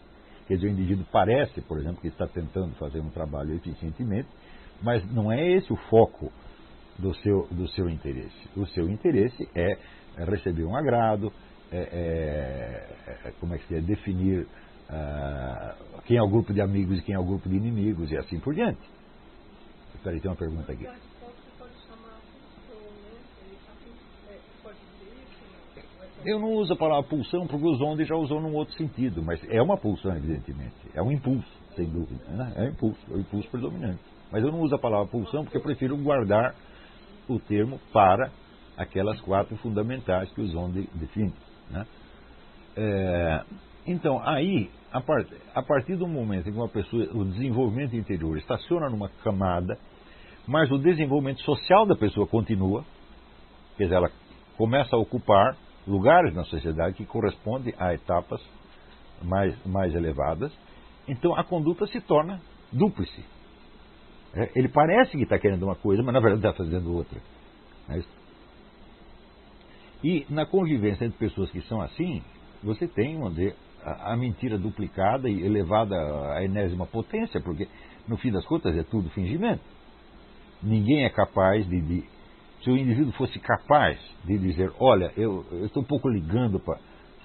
Quer dizer, o indivíduo parece, por exemplo, que está tentando fazer um trabalho eficientemente, mas não é esse o foco do seu interesse. O seu interesse é receber um agrado, como é que se é, definir quem é o grupo de amigos e quem é o grupo de inimigos, e assim por diante. Espera aí, tem uma pergunta aqui. Eu não uso a palavra pulsão porque o Zonde já usou num outro sentido, mas é uma pulsão, evidentemente. É um impulso, sem dúvida. Né? É o impulso predominante. Mas eu não uso a palavra pulsão porque eu prefiro guardar o termo para aquelas 4 fundamentais que o Zonde define. Né? Então, aí, a partir do momento em que uma pessoa, o desenvolvimento interior estaciona numa camada, mas o desenvolvimento social da pessoa continua, quer dizer, ela começa a ocupar lugares na sociedade que correspondem a etapas mais elevadas, então a conduta se torna dúplice. Ele parece que está querendo uma coisa, mas na verdade está fazendo outra. E na convivência entre pessoas que são assim, você tem, vamos dizer, a mentira duplicada e elevada à enésima potência, porque no fim das contas é tudo fingimento. Ninguém é capaz se o indivíduo fosse capaz de dizer, olha, eu estou um pouco ligando para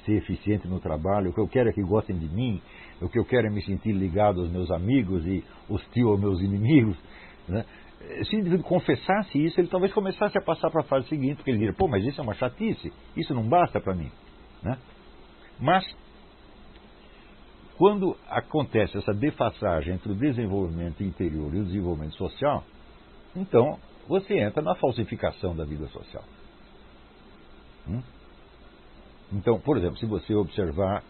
ser eficiente no trabalho, o que eu quero é que gostem de mim, o que eu quero é me sentir ligado aos meus amigos e hostil aos meus inimigos, né? Se o indivíduo confessasse isso, ele talvez começasse a passar para a fase seguinte, porque ele diria, pô, mas isso é uma chatice, isso não basta para mim. Né? Mas, quando acontece essa defasagem entre o desenvolvimento interior e o desenvolvimento social, então você entra na falsificação da vida social. Então, por exemplo, se você observar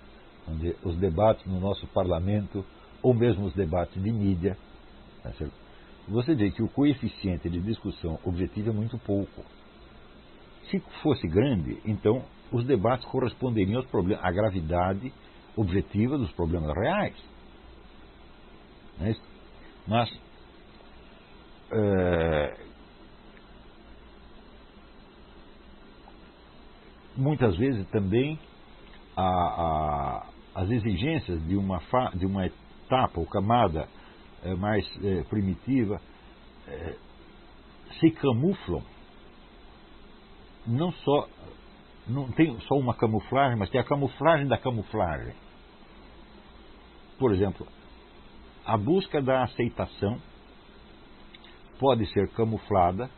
os debates no nosso parlamento, ou mesmo os debates de mídia, você vê que o coeficiente de discussão objetiva é muito pouco. Se fosse grande, então os debates corresponderiam aos problemas, à gravidade objetiva dos problemas reais. Mas muitas vezes também as exigências de uma etapa ou camada mais primitiva se camuflam, não tem só uma camuflagem, mas tem a camuflagem da camuflagem. Por exemplo, a busca da aceitação pode ser camuflada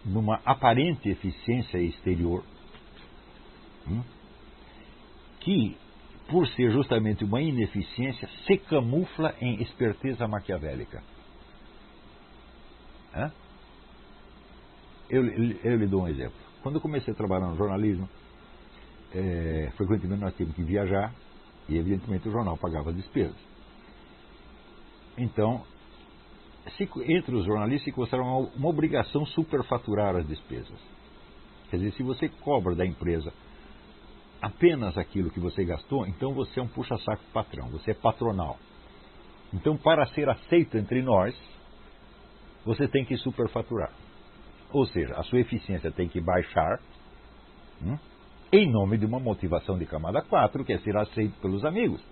numa aparente eficiência exterior, que, por ser justamente uma ineficiência, se camufla em esperteza maquiavélica. Eu lhe dou um exemplo. Quando eu comecei a trabalhar no jornalismo, frequentemente nós tínhamos que viajar e, evidentemente, o jornal pagava as despesas. Então, entre os jornalistas se considera uma obrigação superfaturar as despesas. Quer dizer, se você cobra da empresa apenas aquilo que você gastou, então você é um puxa-saco patrão, você é patronal. Então, para ser aceito entre nós, você tem que superfaturar. Ou seja, a sua eficiência tem que baixar, em nome de uma motivação de camada 4, que é ser aceito pelos amigos.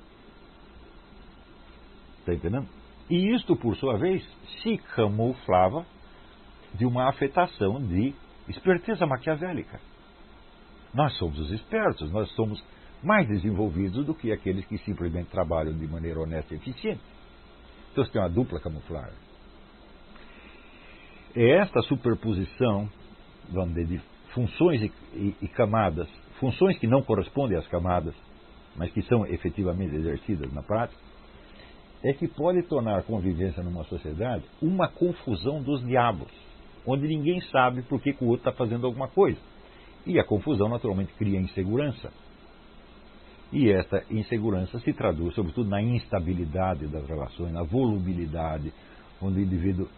Está entendendo? E isto, por sua vez, se camuflava de uma afetação de esperteza maquiavélica. Nós somos os espertos, nós somos mais desenvolvidos do que aqueles que simplesmente trabalham de maneira honesta e eficiente. Então, você tem uma dupla camuflagem. É esta superposição, vamos dizer, de funções e camadas, funções que não correspondem às camadas, mas que são efetivamente exercidas na prática, é que pode tornar a convivência numa sociedade uma confusão dos diabos, onde ninguém sabe por que o outro está fazendo alguma coisa. E a confusão, naturalmente, cria insegurança. E esta insegurança se traduz, sobretudo, na instabilidade das relações, na volubilidade, onde o indivíduo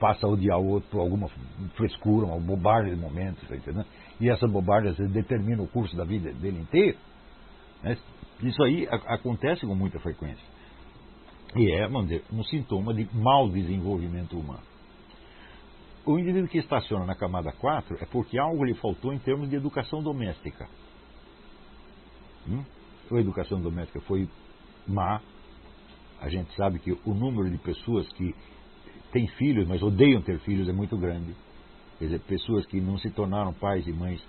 passa a odiar o outro por alguma frescura, uma bobagem de momentos, tá entendendo? E essa bobagem, às vezes, determina o curso da vida dele inteiro. Né? Isso aí acontece com muita frequência. E é, vamos dizer, um sintoma de mau desenvolvimento humano. O indivíduo que estaciona na camada 4 é porque algo lhe faltou em termos de educação doméstica. A educação doméstica foi má. A gente sabe que o número de pessoas que têm filhos, mas odeiam ter filhos, é muito grande. Quer dizer, pessoas que não se tornaram pais e mães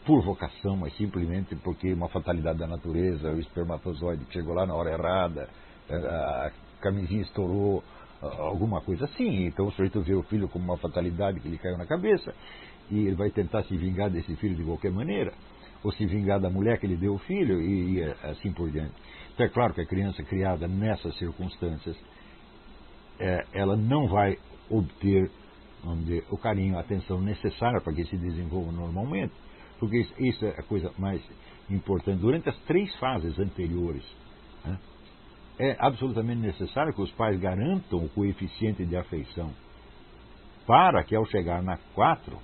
por vocação, mas simplesmente porque uma fatalidade da natureza, o espermatozoide que chegou lá na hora errada, a camisinha estourou, alguma coisa assim. Então o sujeito vê o filho como uma fatalidade que lhe caiu na cabeça e ele vai tentar se vingar desse filho de qualquer maneira, ou se vingar da mulher que lhe deu o filho e assim por diante. Então é claro que a criança criada nessas circunstâncias, ela não vai obter, vamos dizer, o carinho, a atenção necessária para que se desenvolva normalmente, porque isso é a coisa mais importante. Durante as 3 fases anteriores, né, é absolutamente necessário que os pais garantam o coeficiente de afeição para que, ao chegar na 4,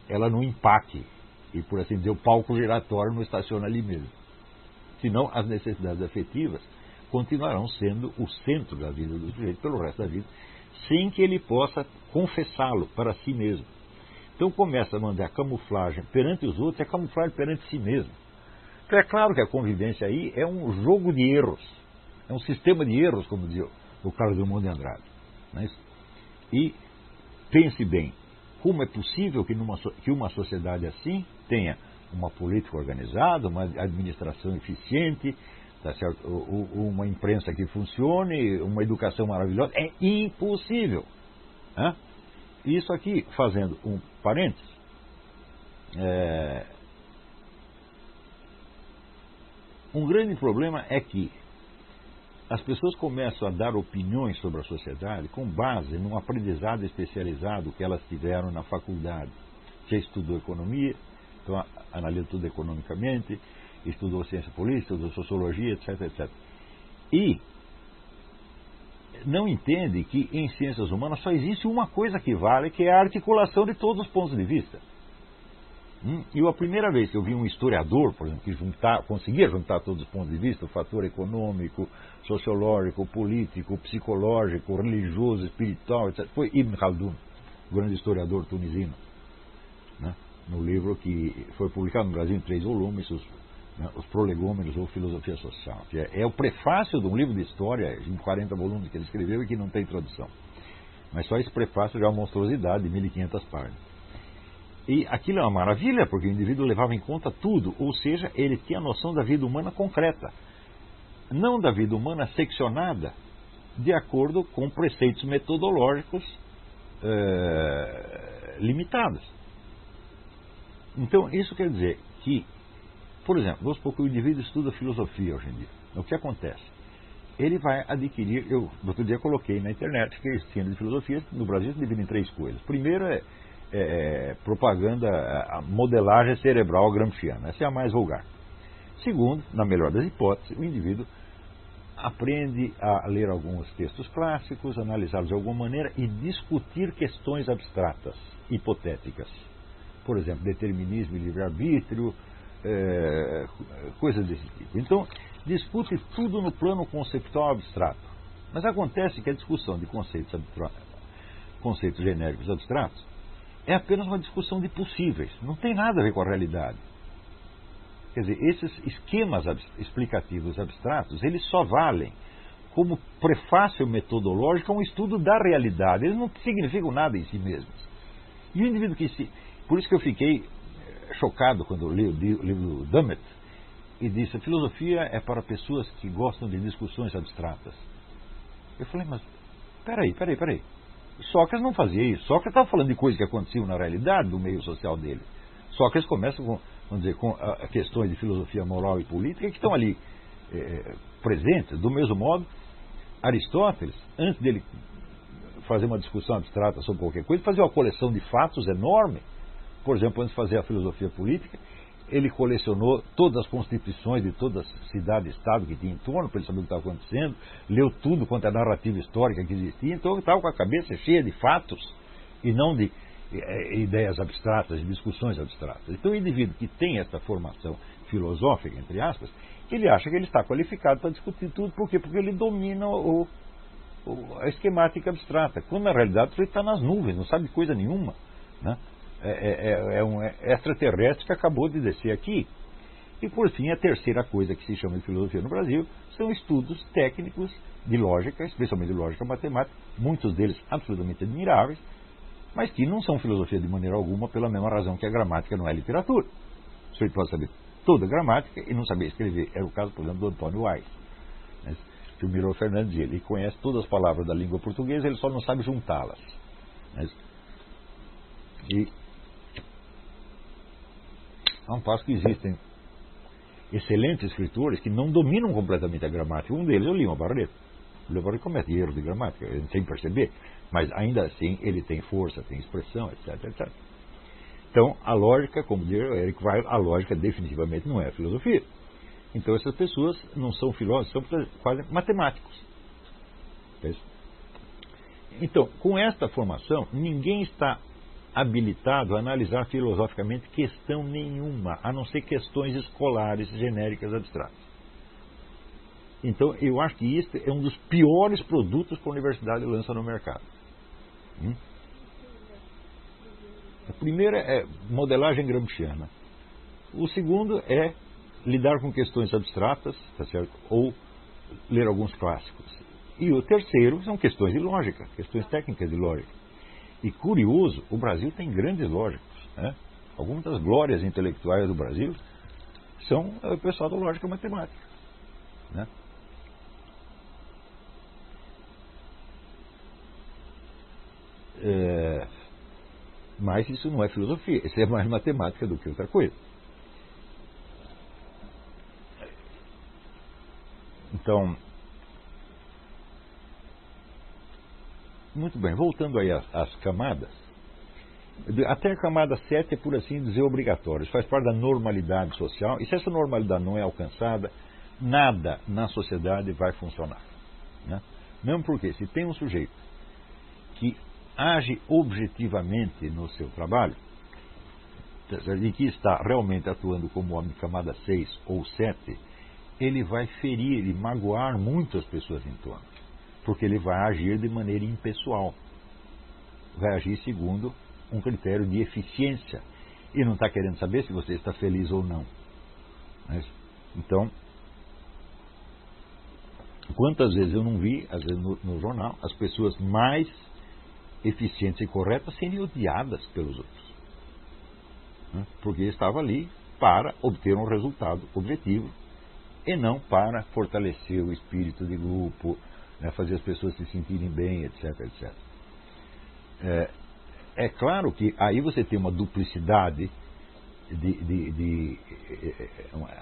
ela não empaque e, por assim dizer, o palco giratório não estaciona ali mesmo. Senão, as necessidades afetivas continuarão sendo o centro da vida do sujeito pelo resto da vida, sem que ele possa confessá-lo para si mesmo. Então começa a mandar camuflagem perante os outros, é camuflagem perante si mesmo. Então é claro que a convivência aí é um jogo de erros, é um sistema de erros, como dizia o Carlos Drummond de Andrade. Não é isso? E pense bem, como é possível que uma sociedade assim tenha uma política organizada, uma administração eficiente, tá certo? Uma imprensa que funcione, uma educação maravilhosa? É impossível. Né? Isso aqui, fazendo um parênteses, um grande problema é que as pessoas começam a dar opiniões sobre a sociedade com base num aprendizado especializado que elas tiveram na faculdade. Já estudou economia, então analisa tudo economicamente, estudou ciência política, estudou sociologia, etc, etc. E não entende que em ciências humanas só existe uma coisa que vale, que é a articulação de todos os pontos de vista. E a primeira vez que eu vi um historiador, por exemplo, que conseguia juntar todos os pontos de vista, o fator econômico, sociológico, político, psicológico, religioso, espiritual, etc., foi Ibn Khaldun, o grande historiador tunisino, né? No livro que foi publicado no Brasil em 3 volumes, os Prolegômenos ou Filosofia Social, que é o prefácio de um livro de história em 40 volumes que ele escreveu e que não tem tradução. Mas só esse prefácio já é uma monstruosidade de 1.500 páginas. E aquilo é uma maravilha, porque o indivíduo levava em conta tudo, ou seja, ele tinha a noção da vida humana concreta, não da vida humana seccionada de acordo com preceitos metodológicos limitados. Então, isso quer dizer que, por exemplo, vamos supor que o indivíduo estuda filosofia hoje em dia. O que acontece? Ele vai adquirir, eu outro dia coloquei na internet que o ensino de filosofia no Brasil se divide em 3 coisas. Primeiro propaganda, a modelagem cerebral gramsciana. Essa é a mais vulgar. Segundo, na melhor das hipóteses, o indivíduo aprende a ler alguns textos clássicos, analisá-los de alguma maneira e discutir questões abstratas, hipotéticas. Por exemplo, determinismo e livre-arbítrio, coisas desse tipo. Então, discute tudo no plano conceptual abstrato. Mas acontece que a discussão de conceitos genéricos abstratos é apenas uma discussão de possíveis, não tem nada a ver com a realidade. Quer dizer, esses esquemas explicativos abstratos, eles só valem como prefácio metodológico a um estudo da realidade. Eles não significam nada em si mesmos. E o indivíduo Por isso que eu fiquei chocado quando eu li o livro do Dummett e disse: a filosofia é para pessoas que gostam de discussões abstratas. Eu falei, mas peraí. Sócrates não fazia isso. Sócrates estava falando de coisas que aconteciam na realidade do meio social dele. Sócrates começa com questões de filosofia moral e política que estão ali presentes. Do mesmo modo, Aristóteles, antes dele fazer uma discussão abstrata sobre qualquer coisa, fazia uma coleção de fatos enorme. Por exemplo, antes de fazer a filosofia política, ele colecionou todas as constituições de toda a cidade e estado que tinha em torno, para ele saber o que estava acontecendo, leu tudo quanto é narrativa histórica que existia, então ele estava com a cabeça cheia de fatos e não de ideias abstratas, de discussões abstratas. Então o indivíduo que tem essa formação filosófica, entre aspas, ele acha que ele está qualificado para discutir tudo. Por quê? Porque ele domina a esquemática abstrata, quando na realidade ele está nas nuvens, não sabe de coisa nenhuma, né? É um extraterrestre que acabou de descer aqui. E por fim, a terceira coisa que se chama de filosofia no Brasil são estudos técnicos de lógica, especialmente de lógica matemática, muitos deles absolutamente admiráveis, mas que não são filosofia de maneira alguma, pela mesma razão que a gramática não é literatura. O sujeito pode saber toda a gramática e não saber escrever. Era o caso, por exemplo, do Antônio Wise, né? Que o Miro Fernandes dizia: ele conhece todas as palavras da língua portuguesa, ele só não sabe juntá-las, né? E ao passo que existem excelentes escritores que não dominam completamente a gramática. Um deles é o Lima Barreto. O Lima Barreto comete erros de gramática, sem perceber, mas ainda assim ele tem força, tem expressão, etc. Então, a lógica, como diz o Eric Weil, a lógica definitivamente não é filosofia. Então, essas pessoas não são filósofos, são quase matemáticos. Então, com esta formação, ninguém está habilitado a analisar filosoficamente questão nenhuma, a não ser questões escolares, genéricas, abstratas. Então, eu acho que este é um dos piores produtos que a universidade lança no mercado. A primeira é modelagem gramsciana. O segundo é lidar com questões abstratas, tá certo? Ou ler alguns clássicos. E o terceiro são questões de lógica, questões técnicas de lógica. E curioso, o Brasil tem grandes lógicos, né? Algumas das glórias intelectuais do Brasil são o pessoal da lógica matemática, né? Mas isso não é filosofia, isso é mais matemática do que outra coisa. Então, muito bem, voltando aí às camadas, até a camada 7 é, por assim dizer, obrigatório, isso faz parte da normalidade social, e se essa normalidade não é alcançada, nada na sociedade vai funcionar, né? Mesmo porque se tem um sujeito que age objetivamente no seu trabalho, e que está realmente atuando como homem de camada 6 ou 7, ele vai ferir e magoar muitas pessoas em torno, porque ele vai agir de maneira impessoal, vai agir segundo um critério de eficiência, e não está querendo saber se você está feliz ou não. Então, quantas vezes eu não vi, às vezes no jornal, as pessoas mais eficientes e corretas serem odiadas pelos outros, né? Porque estava ali para obter um resultado objetivo e não para fortalecer o espírito de grupo, né? Fazer as pessoas se sentirem bem, etc. É claro que aí você tem uma duplicidade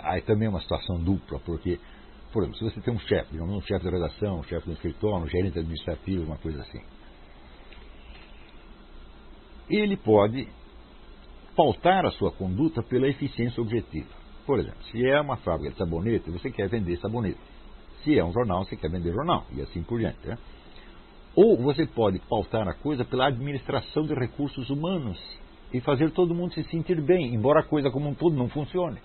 aí também é uma situação dupla, porque, por exemplo, se você tem um chefe, digamos, um chefe de redação, um chefe de escritório, um gerente administrativo, uma coisa assim, ele pode pautar a sua conduta pela eficiência objetiva. Por exemplo, se é uma fábrica de sabonete, você quer vender sabonete. Se é um jornal, você quer vender jornal, e assim por diante. Né? Ou você pode pautar a coisa pela administração de recursos humanos e fazer todo mundo se sentir bem, embora a coisa como um todo não funcione.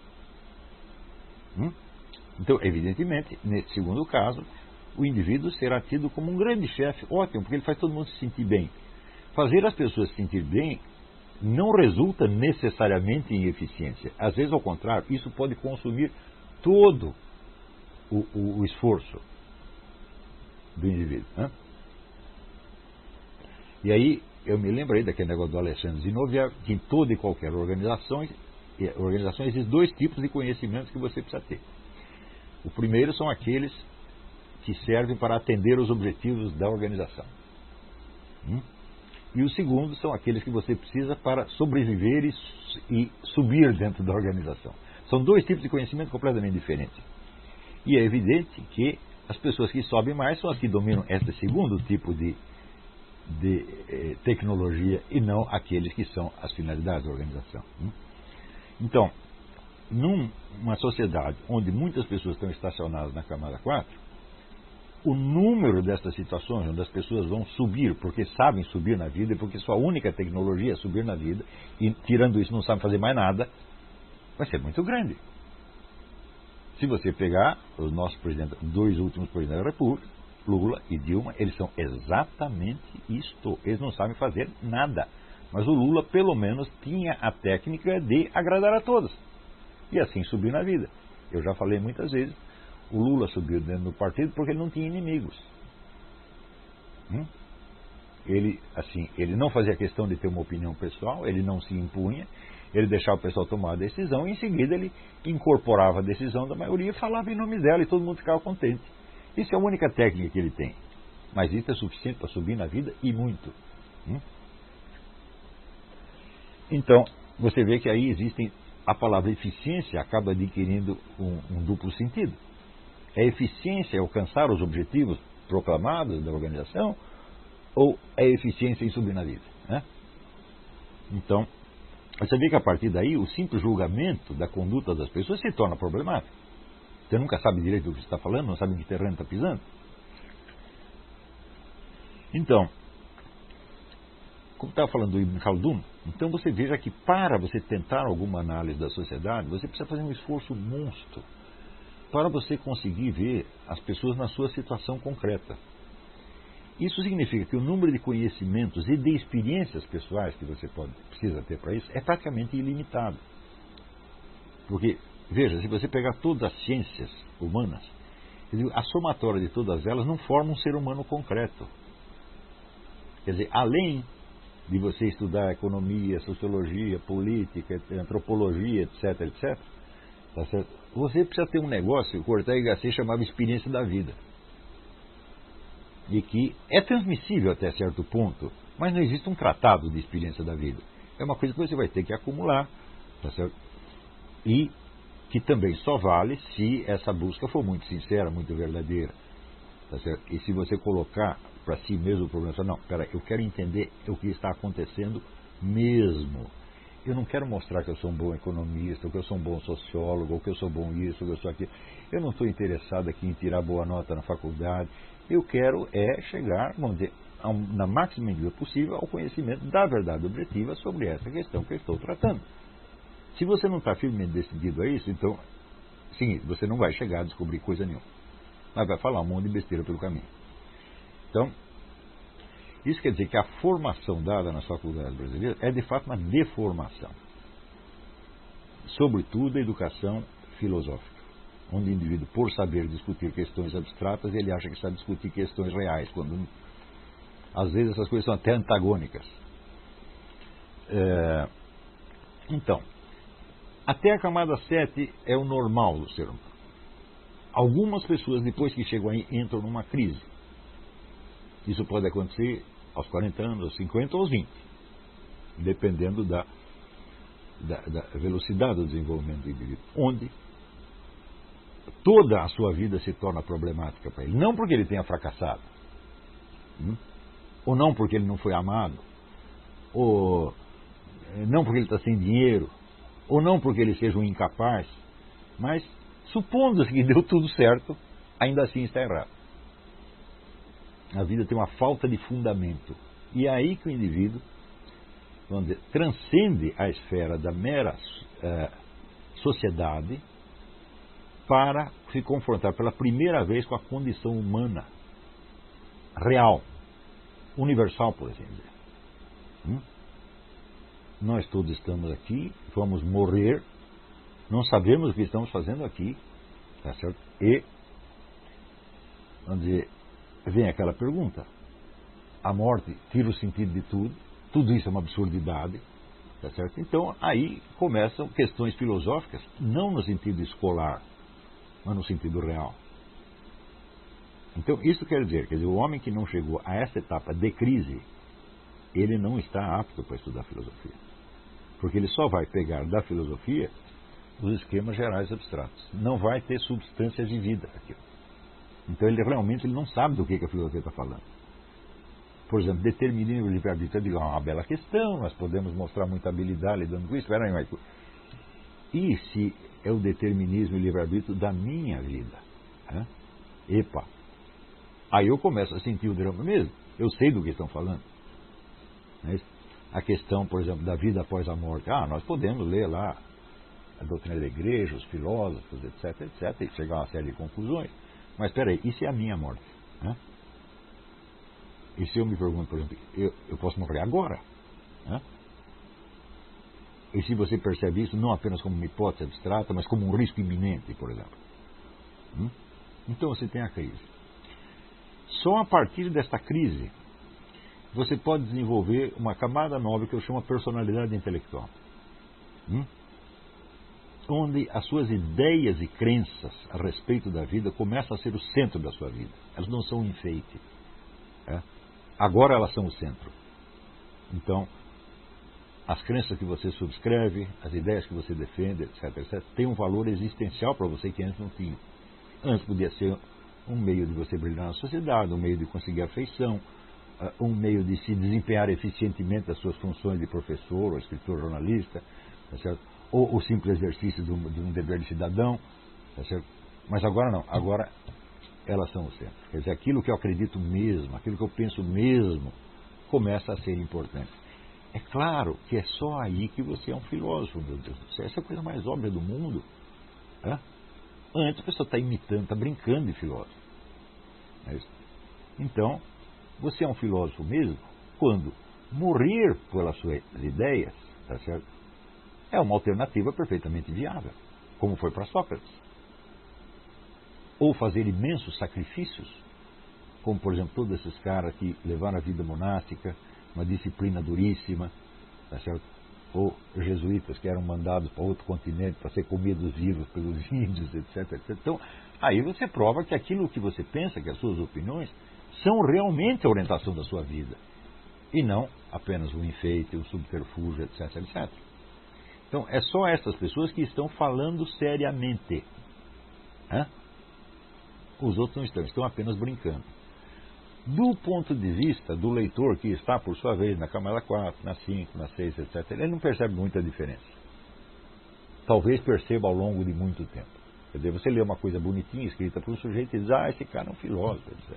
Então, evidentemente, nesse segundo caso, o indivíduo será tido como um grande chefe, ótimo, porque ele faz todo mundo se sentir bem. Fazer as pessoas se sentir bem não resulta necessariamente em eficiência. Às vezes, ao contrário, isso pode consumir todo o esforço do indivíduo. Né? E aí, eu me lembrei daquele negócio do Alexandre Zinoviev, que em toda e qualquer organização existem dois tipos de conhecimentos que você precisa ter. O primeiro são aqueles que servem para atender os objetivos da organização. E o segundo são aqueles que você precisa para sobreviver e subir dentro da organização. São dois tipos de conhecimento completamente diferentes. E é evidente que as pessoas que sobem mais são as que dominam este segundo tipo de tecnologia e não aqueles que são as finalidades da organização. Então, numa sociedade onde muitas pessoas estão estacionadas na camada 4, o número dessas situações onde as pessoas vão subir porque sabem subir na vida e porque sua única tecnologia é subir na vida e tirando isso não sabem fazer mais nada, vai ser muito grande. Se você pegar os nossos presidentes, dois últimos presidentes da República, Lula e Dilma, eles são exatamente isto. Eles não sabem fazer nada. Mas o Lula, pelo menos, tinha a técnica de agradar a todos. E assim subiu na vida. Eu já falei muitas vezes, o Lula subiu dentro do partido porque ele não tinha inimigos. Ele não fazia questão de ter uma opinião pessoal, ele não se impunha, ele deixava o pessoal tomar a decisão e em seguida ele incorporava a decisão da maioria e falava em nome dela e todo mundo ficava contente. Isso é a única técnica que ele tem. Mas isso é suficiente para subir na vida e muito. Então, você vê que aí existem... A palavra eficiência acaba adquirindo um duplo sentido. É eficiência alcançar os objetivos proclamados da organização ou é eficiência em subir na vida? Né? Então, você vê que a partir daí o simples julgamento da conduta das pessoas se torna problemático. Você nunca sabe direito do que você está falando, não sabe em que terreno está pisando. Então, como estava falando do Ibn Khaldun, então você veja que para você tentar alguma análise da sociedade, você precisa fazer um esforço monstro para você conseguir ver as pessoas na sua situação concreta. Isso significa que o número de conhecimentos e de experiências pessoais que você precisa ter para isso é praticamente ilimitado. Porque, veja, se você pegar todas as ciências humanas, a somatória de todas elas não forma um ser humano concreto. Quer dizer, além de você estudar economia, sociologia, política, antropologia, etc., etc., tá certo? Você precisa ter um negócio que o Ortega y Gasset chamava experiência da vida. E que é transmissível até certo ponto, mas não existe um tratado de experiência da vida. É uma coisa que você vai ter que acumular, tá certo? E que também só vale se essa busca for muito sincera, muito verdadeira. Tá certo? E se você colocar para si mesmo o problema, não, espera, eu quero entender o que está acontecendo mesmo. Eu não quero mostrar que eu sou um bom economista, ou que eu sou um bom sociólogo, ou que eu sou bom isso, ou que eu sou aquilo. Eu não estou interessado aqui em tirar boa nota na faculdade. Eu quero chegar, vamos dizer, na máxima medida possível, ao conhecimento da verdade objetiva sobre essa questão que eu estou tratando. Se você não está firmemente decidido a isso, então, seguinte, você não vai chegar a descobrir coisa nenhuma. Mas vai falar um monte de besteira pelo caminho. Então, isso quer dizer que a formação dada nas faculdades brasileiras é de fato uma deformação. Sobretudo a educação filosófica, onde o indivíduo, por saber discutir questões abstratas, ele acha que sabe discutir questões reais, quando às vezes essas coisas são até antagônicas. Então, até a camada 7 é o normal do ser humano. Algumas pessoas, depois que chegam aí, entram numa crise. Isso pode acontecer aos 40 anos, aos 50 ou aos 20, dependendo da velocidade do desenvolvimento do indivíduo, onde toda a sua vida se torna problemática para ele. Não porque ele tenha fracassado, ou não porque ele não foi amado, ou não porque ele está sem dinheiro, ou não porque ele seja um incapaz, mas supondo-se que deu tudo certo, ainda assim está errado. A vida tem uma falta de fundamento. E é aí que o indivíduo, vamos dizer, transcende a esfera da mera sociedade para se confrontar pela primeira vez com a condição humana real, universal, por assim dizer. Nós todos estamos aqui, vamos morrer, não sabemos o que estamos fazendo aqui, tá certo? E, vamos dizer, vem aquela pergunta: a morte tira o sentido de tudo, tudo isso é uma absurdidade, tá certo? Então aí começam questões filosóficas, não no sentido escolar, mas no sentido real. Então isso quer dizer, o homem que não chegou a essa etapa de crise, ele não está apto para estudar filosofia, porque ele só vai pegar da filosofia os esquemas gerais abstratos, não vai ter substância de vida aquilo. Então ele realmente não sabe do que a filosofia está falando. Por exemplo, determinismo e livre-arbítrio. Eu digo, é uma bela questão, nós podemos mostrar muita habilidade lidando com isso. Espera aí, Michael. E se é o determinismo e livre-arbítrio da minha vida? Epa! Aí eu começo a sentir o drama mesmo. Eu sei do que estão falando. A questão, por exemplo, da vida após a morte. Nós podemos ler lá a doutrina da igreja, os filósofos, etc, etc, e chegar a uma série de conclusões. Mas espera aí, e se é a minha morte? E se eu me pergunto, por exemplo, eu posso morrer agora? E se você percebe isso não apenas como uma hipótese abstrata, mas como um risco iminente, por exemplo? Então você tem a crise. Só a partir desta crise você pode desenvolver uma camada nova que eu chamo de personalidade intelectual. Onde as suas ideias e crenças a respeito da vida começam a ser o centro da sua vida. Elas não são um enfeite. Agora elas são o centro. Então, as crenças que você subscreve, as ideias que você defende, etc, etc, têm um valor existencial para você que antes não tinha. Antes podia ser um meio de você brilhar na sociedade, um meio de conseguir afeição, um meio de se desempenhar eficientemente as suas funções de professor, ou escritor, jornalista, tá certo? Ou o simples exercício de um dever de cidadão, tá certo? Mas agora não, agora elas são o centro. Quer dizer, aquilo que eu acredito mesmo, aquilo que eu penso mesmo, começa a ser importante. É claro que é só aí que você é um filósofo, meu Deus do céu. Essa é a coisa mais óbvia do mundo. Antes a pessoa está imitando, está brincando de filósofo. Então, você é um filósofo mesmo quando morrer pelas suas ideias, tá certo? É uma alternativa perfeitamente viável, como foi para Sócrates. Ou fazer imensos sacrifícios, como por exemplo todos esses caras que levaram a vida monástica, uma disciplina duríssima, tá certo? Ou jesuítas que eram mandados para outro continente para ser comidos vivos pelos índios, etc, etc. Então, aí você prova que aquilo que você pensa, que as suas opiniões, são realmente a orientação da sua vida, e não apenas um enfeite, um subterfúgio, etc, etc. Então, é só essas pessoas que estão falando seriamente. Os outros não estão apenas brincando. Do ponto de vista do leitor que está, por sua vez, na camada 4, na 5, na 6, etc., ele não percebe muita diferença. Talvez perceba ao longo de muito tempo. Quer dizer, você lê uma coisa bonitinha, escrita por um sujeito, e diz, esse cara é um filósofo, etc.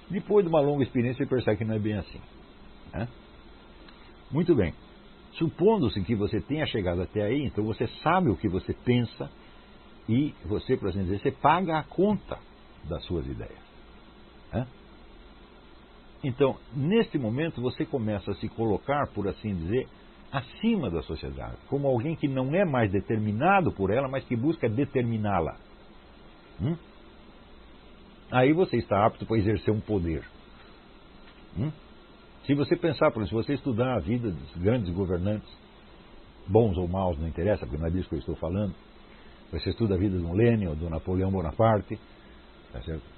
Depois de uma longa experiência, você percebe que não é bem assim. Muito bem. Supondo-se que você tenha chegado até aí, então você sabe o que você pensa e você, por assim dizer, você paga a conta das suas ideias. Então, neste momento, você começa a se colocar, por assim dizer, acima da sociedade, como alguém que não é mais determinado por ela, mas que busca determiná-la. Aí você está apto para exercer um poder. Se você pensar, por exemplo, se você estudar a vida dos grandes governantes, bons ou maus, não interessa, porque não é disso que eu estou falando, você estuda a vida do Lênin ou do Napoleão Bonaparte, tá certo?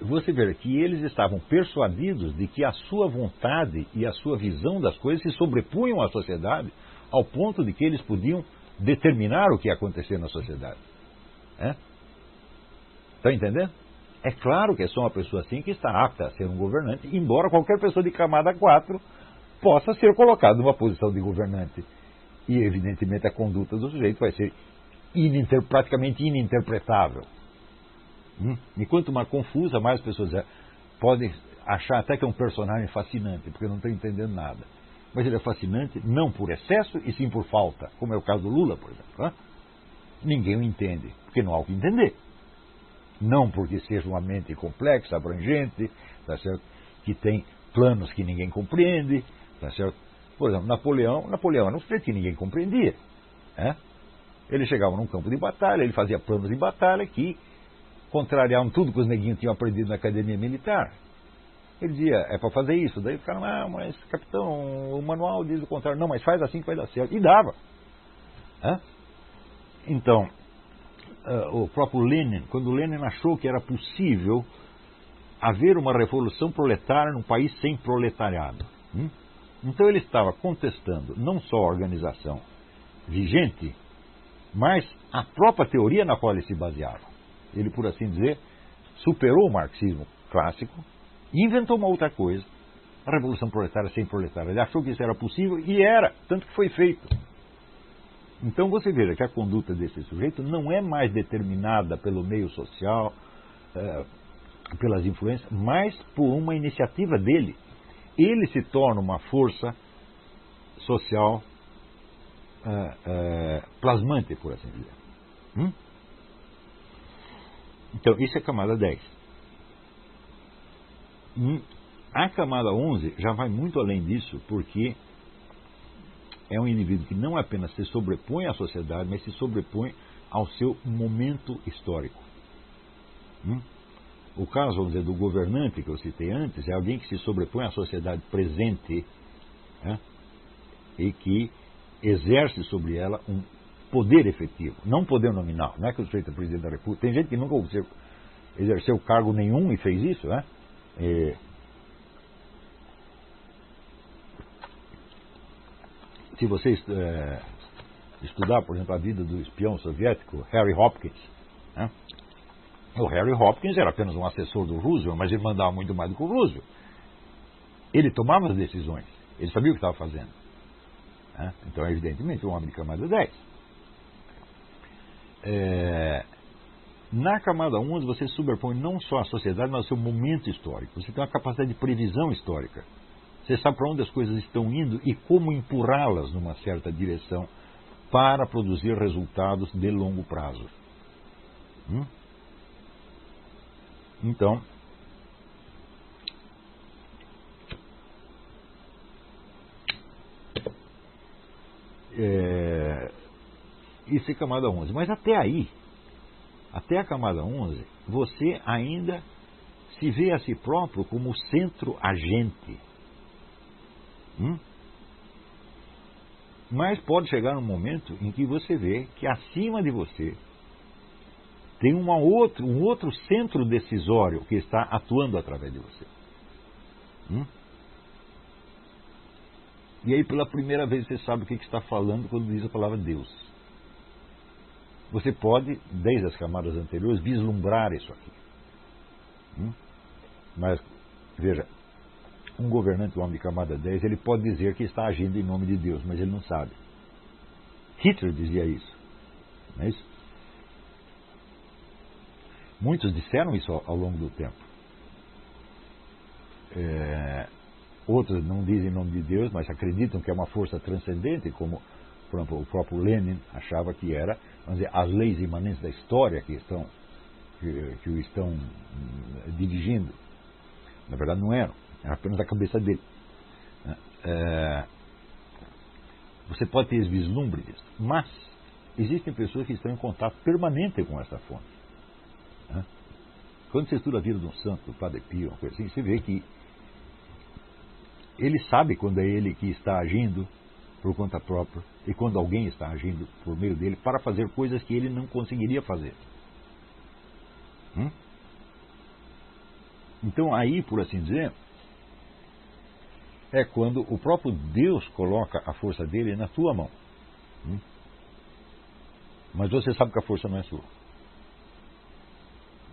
Você vê que eles estavam persuadidos de que a sua vontade e a sua visão das coisas se sobrepunham à sociedade, ao ponto de que eles podiam determinar o que ia acontecer na sociedade. Está entendendo? É claro que é só uma pessoa assim que está apta a ser um governante, embora qualquer pessoa de camada 4 possa ser colocado numa posição de governante. E, evidentemente, a conduta do sujeito vai ser praticamente ininterpretável. E quanto mais confusa, mais as pessoas podem achar até que é um personagem fascinante, porque não estão entendendo nada. Mas ele é fascinante não por excesso, e sim por falta, como é o caso do Lula, por exemplo. Ninguém o entende, porque não há o que entender. Não porque seja uma mente complexa, abrangente, tá certo? Que tem planos que ninguém compreende, tá certo? Por exemplo, Napoleão era um sujeito que ninguém compreendia. Ele chegava num campo de batalha, ele fazia planos de batalha que contrariavam tudo que os neguinhos tinham aprendido na academia militar. Ele dizia, é para fazer isso. Daí ficaram, mas capitão, o manual diz o contrário. Não, mas faz assim que vai dar certo. E dava. Então, o próprio Lenin, quando Lenin achou que era possível haver uma revolução proletária num país sem proletariado. Então ele estava contestando não só a organização vigente, mas a própria teoria na qual ele se baseava. Ele, por assim dizer, superou o marxismo clássico e inventou uma outra coisa, a revolução proletária sem proletária. Ele achou que isso era possível e era, tanto que foi feito. Então você veja que a conduta desse sujeito não é mais determinada pelo meio social, pelas influências, mas por uma iniciativa dele. Ele se torna uma força social plasmante, por assim dizer. Então, isso é a camada 10. A camada 11 já vai muito além disso, porque é um indivíduo que não apenas se sobrepõe à sociedade, mas se sobrepõe ao seu momento histórico. O caso, vamos dizer, do governante que eu citei antes, é alguém que se sobrepõe à sociedade presente, e que exerce sobre ela um poder efetivo, não um poder nominal. Não é que o sujeito é presidente da República. Tem gente que nunca exerceu cargo nenhum e fez isso, se você estudar, por exemplo, a vida do espião soviético Harry Hopkins, o Harry Hopkins era apenas um assessor do Roosevelt, mas ele mandava muito mais do que o Roosevelt. Ele tomava as decisões, ele sabia o que estava fazendo. Então, evidentemente, um homem de camada 10. Na camada 11, você sobrepõe não só a sociedade, mas o seu momento histórico. Você tem uma capacidade de previsão histórica. Você sabe para onde as coisas estão indo e como empurrá-las numa certa direção para produzir resultados de longo prazo. Então, isso é camada 11. Mas até aí, até a camada 11, você ainda se vê a si próprio como centro agente. Mas pode chegar um momento em que você vê que acima de você tem um outro centro decisório que está atuando através de você. E aí pela primeira vez você sabe o que está falando quando diz a palavra Deus. Você pode, desde as camadas anteriores, vislumbrar isso aqui. Mas, veja, um governante, um homem de camada 10, ele pode dizer que está agindo em nome de Deus, mas ele não sabe. Hitler dizia isso. Não é isso? Muitos disseram isso ao longo do tempo. Outros não dizem em nome de Deus, mas acreditam que é uma força transcendente, como, por exemplo, o próprio Lenin achava que era, vamos dizer, as leis imanentes da história que o estão dirigindo. Na verdade não eram, era apenas a cabeça dele. Você pode ter esse vislumbre disso, mas existem pessoas que estão em contato permanente com essa fonte. Quando você estuda a vida de um santo, do Padre Pio, uma coisa assim, você vê que ele sabe quando é ele que está agindo por conta própria e quando alguém está agindo por meio dele para fazer coisas que ele não conseguiria fazer. Então aí, por assim dizer, é quando o próprio Deus coloca a força dele na tua mão. Mas você sabe que a força não é sua.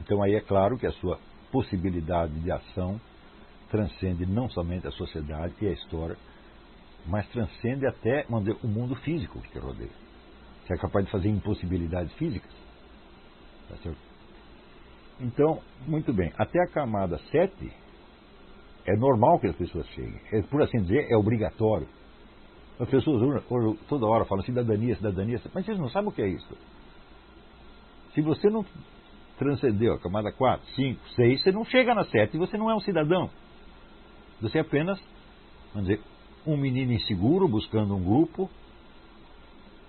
Então aí é claro que a sua possibilidade de ação transcende não somente a sociedade e a história, mas transcende até, vamos dizer, o mundo físico que te rodeia. Você é capaz de fazer impossibilidades físicas. Tá certo? Então, muito bem, até a camada 7 é normal que as pessoas cheguem. Por assim dizer, é obrigatório. As pessoas toda hora falam cidadania, cidadania, mas vocês não sabem o que é isso. Se você não transcendeu a camada 4, 5, 6, você não chega na 7 e você não é um cidadão. Você é apenas, vamos dizer, um menino inseguro buscando um grupo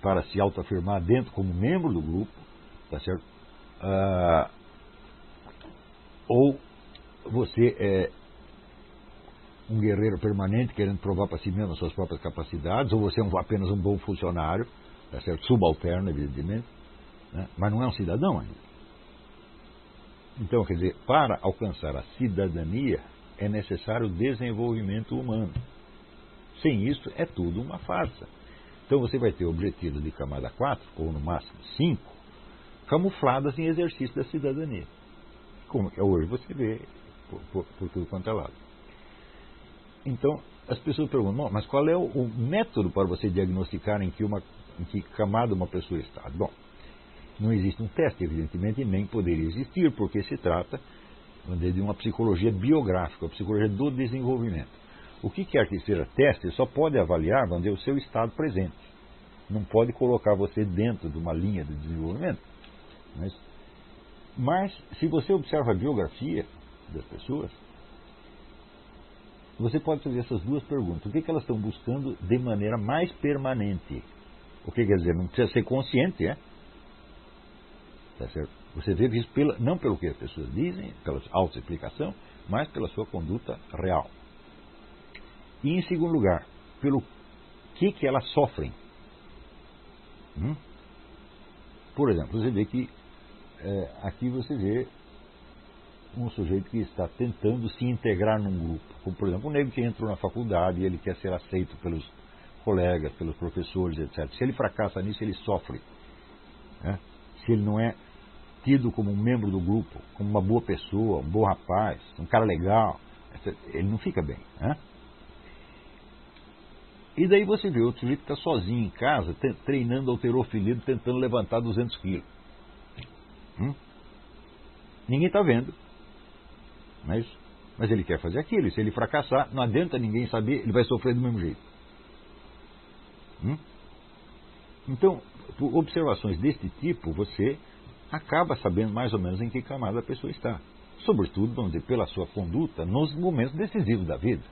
para se autoafirmar dentro como membro do grupo, tá certo? Ou você é um guerreiro permanente querendo provar para si mesmo as suas próprias capacidades, ou você é apenas um bom funcionário, tá certo? Subalterno, evidentemente, né? Mas não é um cidadão ainda. Então, quer dizer, para alcançar a cidadania é necessário o desenvolvimento humano. Sem isso, é tudo uma farsa. Então você vai ter objetivos de camada 4, ou no máximo 5, camufladas em exercício da cidadania. Como hoje você vê por tudo quanto é lado. Então, as pessoas perguntam, mas qual é o método para você diagnosticar em que camada uma pessoa está? Bom, não existe um teste, evidentemente, e nem poderia existir, porque se trata de uma psicologia biográfica, a psicologia do desenvolvimento. O que quer que seja teste só pode avaliar, vamos dizer, o seu estado presente. Não pode colocar você dentro de uma linha de desenvolvimento. Mas se você observa a biografia das pessoas, você pode fazer essas duas perguntas. O que elas estão buscando de maneira mais permanente? O que quer dizer? Não precisa ser consciente, é? Tá certo? Você vê isso não pelo que as pessoas dizem, pela autoexplicação, mas pela sua conduta real. E, em segundo lugar, pelo que elas sofrem. Por exemplo, você vê que aqui você vê um sujeito que está tentando se integrar num grupo. Como, por exemplo, um negro que entrou na faculdade e ele quer ser aceito pelos colegas, pelos professores, etc. Se ele fracassa nisso, ele sofre. Né? Se ele não é tido como um membro do grupo, como uma boa pessoa, um bom rapaz, um cara legal, etc., ele não fica bem. Né? E daí você vê outro sujeito que está sozinho em casa, treinando halterofilia, tentando levantar 200 quilos. Ninguém está vendo. Mas ele quer fazer aquilo. E se ele fracassar, não adianta ninguém saber, ele vai sofrer do mesmo jeito. Então, por observações deste tipo, você acaba sabendo mais ou menos em que camada a pessoa está. Sobretudo, vamos dizer, pela sua conduta nos momentos decisivos da vida.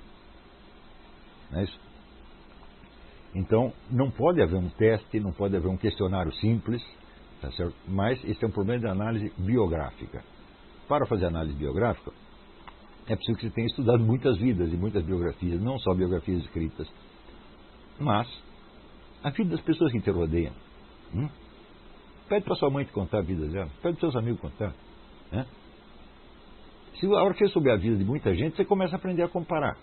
Não é isso? Então, não pode haver um teste, não pode haver um questionário simples, tá certo? Mas esse é um problema de análise biográfica. Para fazer análise biográfica, é preciso que você tenha estudado muitas vidas e muitas biografias, não só biografias escritas, mas a vida das pessoas que te rodeiam. Pede para sua mãe te contar a vida dela, pede para seus amigos contar. Né? A hora que você souber a vida de muita gente, você começa a aprender a comparar.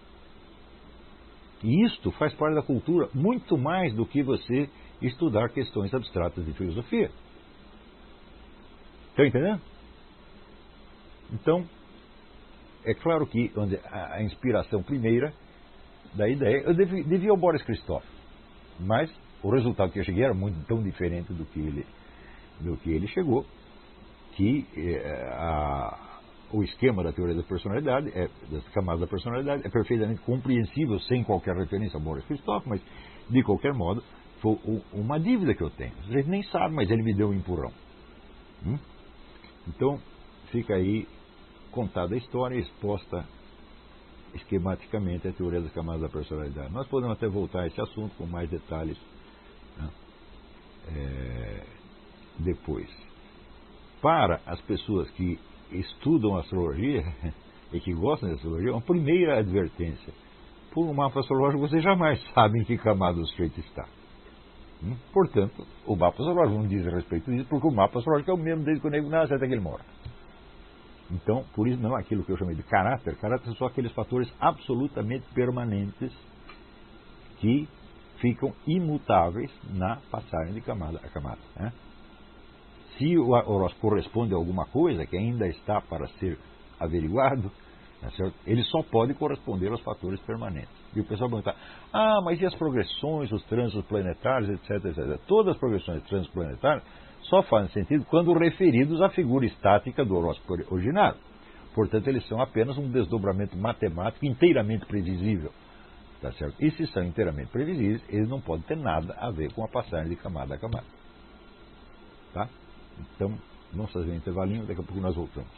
E isto faz parte da cultura muito mais do que você estudar questões abstratas de filosofia. Estão entendendo? Então, é claro que a inspiração primeira da ideia, eu devia ao Boris Christoff, mas o resultado que eu cheguei era muito tão diferente do que ele chegou, que o esquema da teoria da personalidade, das camadas da personalidade, é perfeitamente compreensível sem qualquer referência ao Boris Christoff, mas de qualquer modo foi uma dívida que eu tenho. A gente nem sabe, mas ele me deu um empurrão. Então fica aí contada a história e exposta esquematicamente a teoria das camadas da personalidade. Nós podemos até voltar a esse assunto com mais detalhes, né? Depois. Para as pessoas que estudam astrologia e que gostam de astrologia, uma primeira advertência: por um mapa astrológico você jamais sabe em que camada o sujeito está. Portanto, o mapa astrológico não diz a respeito disso, porque o mapa astrológico é o mesmo desde que o nego nasce até que ele mora. Então, por isso não é aquilo que eu chamei de caráter. Caráter são aqueles fatores absolutamente permanentes que ficam imutáveis na passagem de camada a camada. Né? Se o horóscopo corresponde a alguma coisa que ainda está para ser averiguado, ele só pode corresponder aos fatores permanentes. E o pessoal pergunta, mas e as progressões, os trânsitos planetários, etc, etc. Todas as progressões de trânsitos planetários só fazem sentido quando referidos à figura estática do horóscopo originário. Portanto, eles são apenas um desdobramento matemático inteiramente previsível. Tá certo? E se são inteiramente previsíveis, eles não podem ter nada a ver com a passagem de camada a camada. Tá? Então, vamos fazer um intervalinho, daqui a pouco nós voltamos.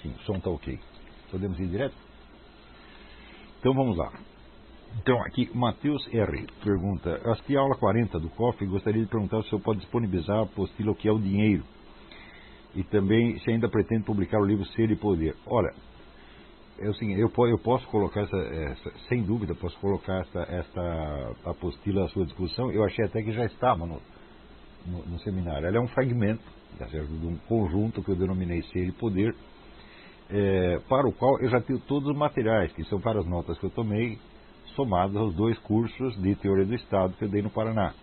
Sim, o som está ok. Podemos ir direto? Então vamos lá. Então aqui, Matheus R. pergunta, assisti a aula 40 do COF e gostaria de perguntar se o senhor pode disponibilizar a apostila O que é o Dinheiro e também se ainda pretende publicar o livro Ser e Poder. Olha, é o seguinte, eu posso colocar sem dúvida, posso colocar esta apostila à sua disposição. Eu achei até que já estava no seminário. Ela é um fragmento, tá certo, de um conjunto que eu denominei Ser e Poder, para o qual eu já tenho todos os materiais, que são várias notas que eu tomei, somados aos 2 cursos de Teoria do Estado que eu dei no Paraná.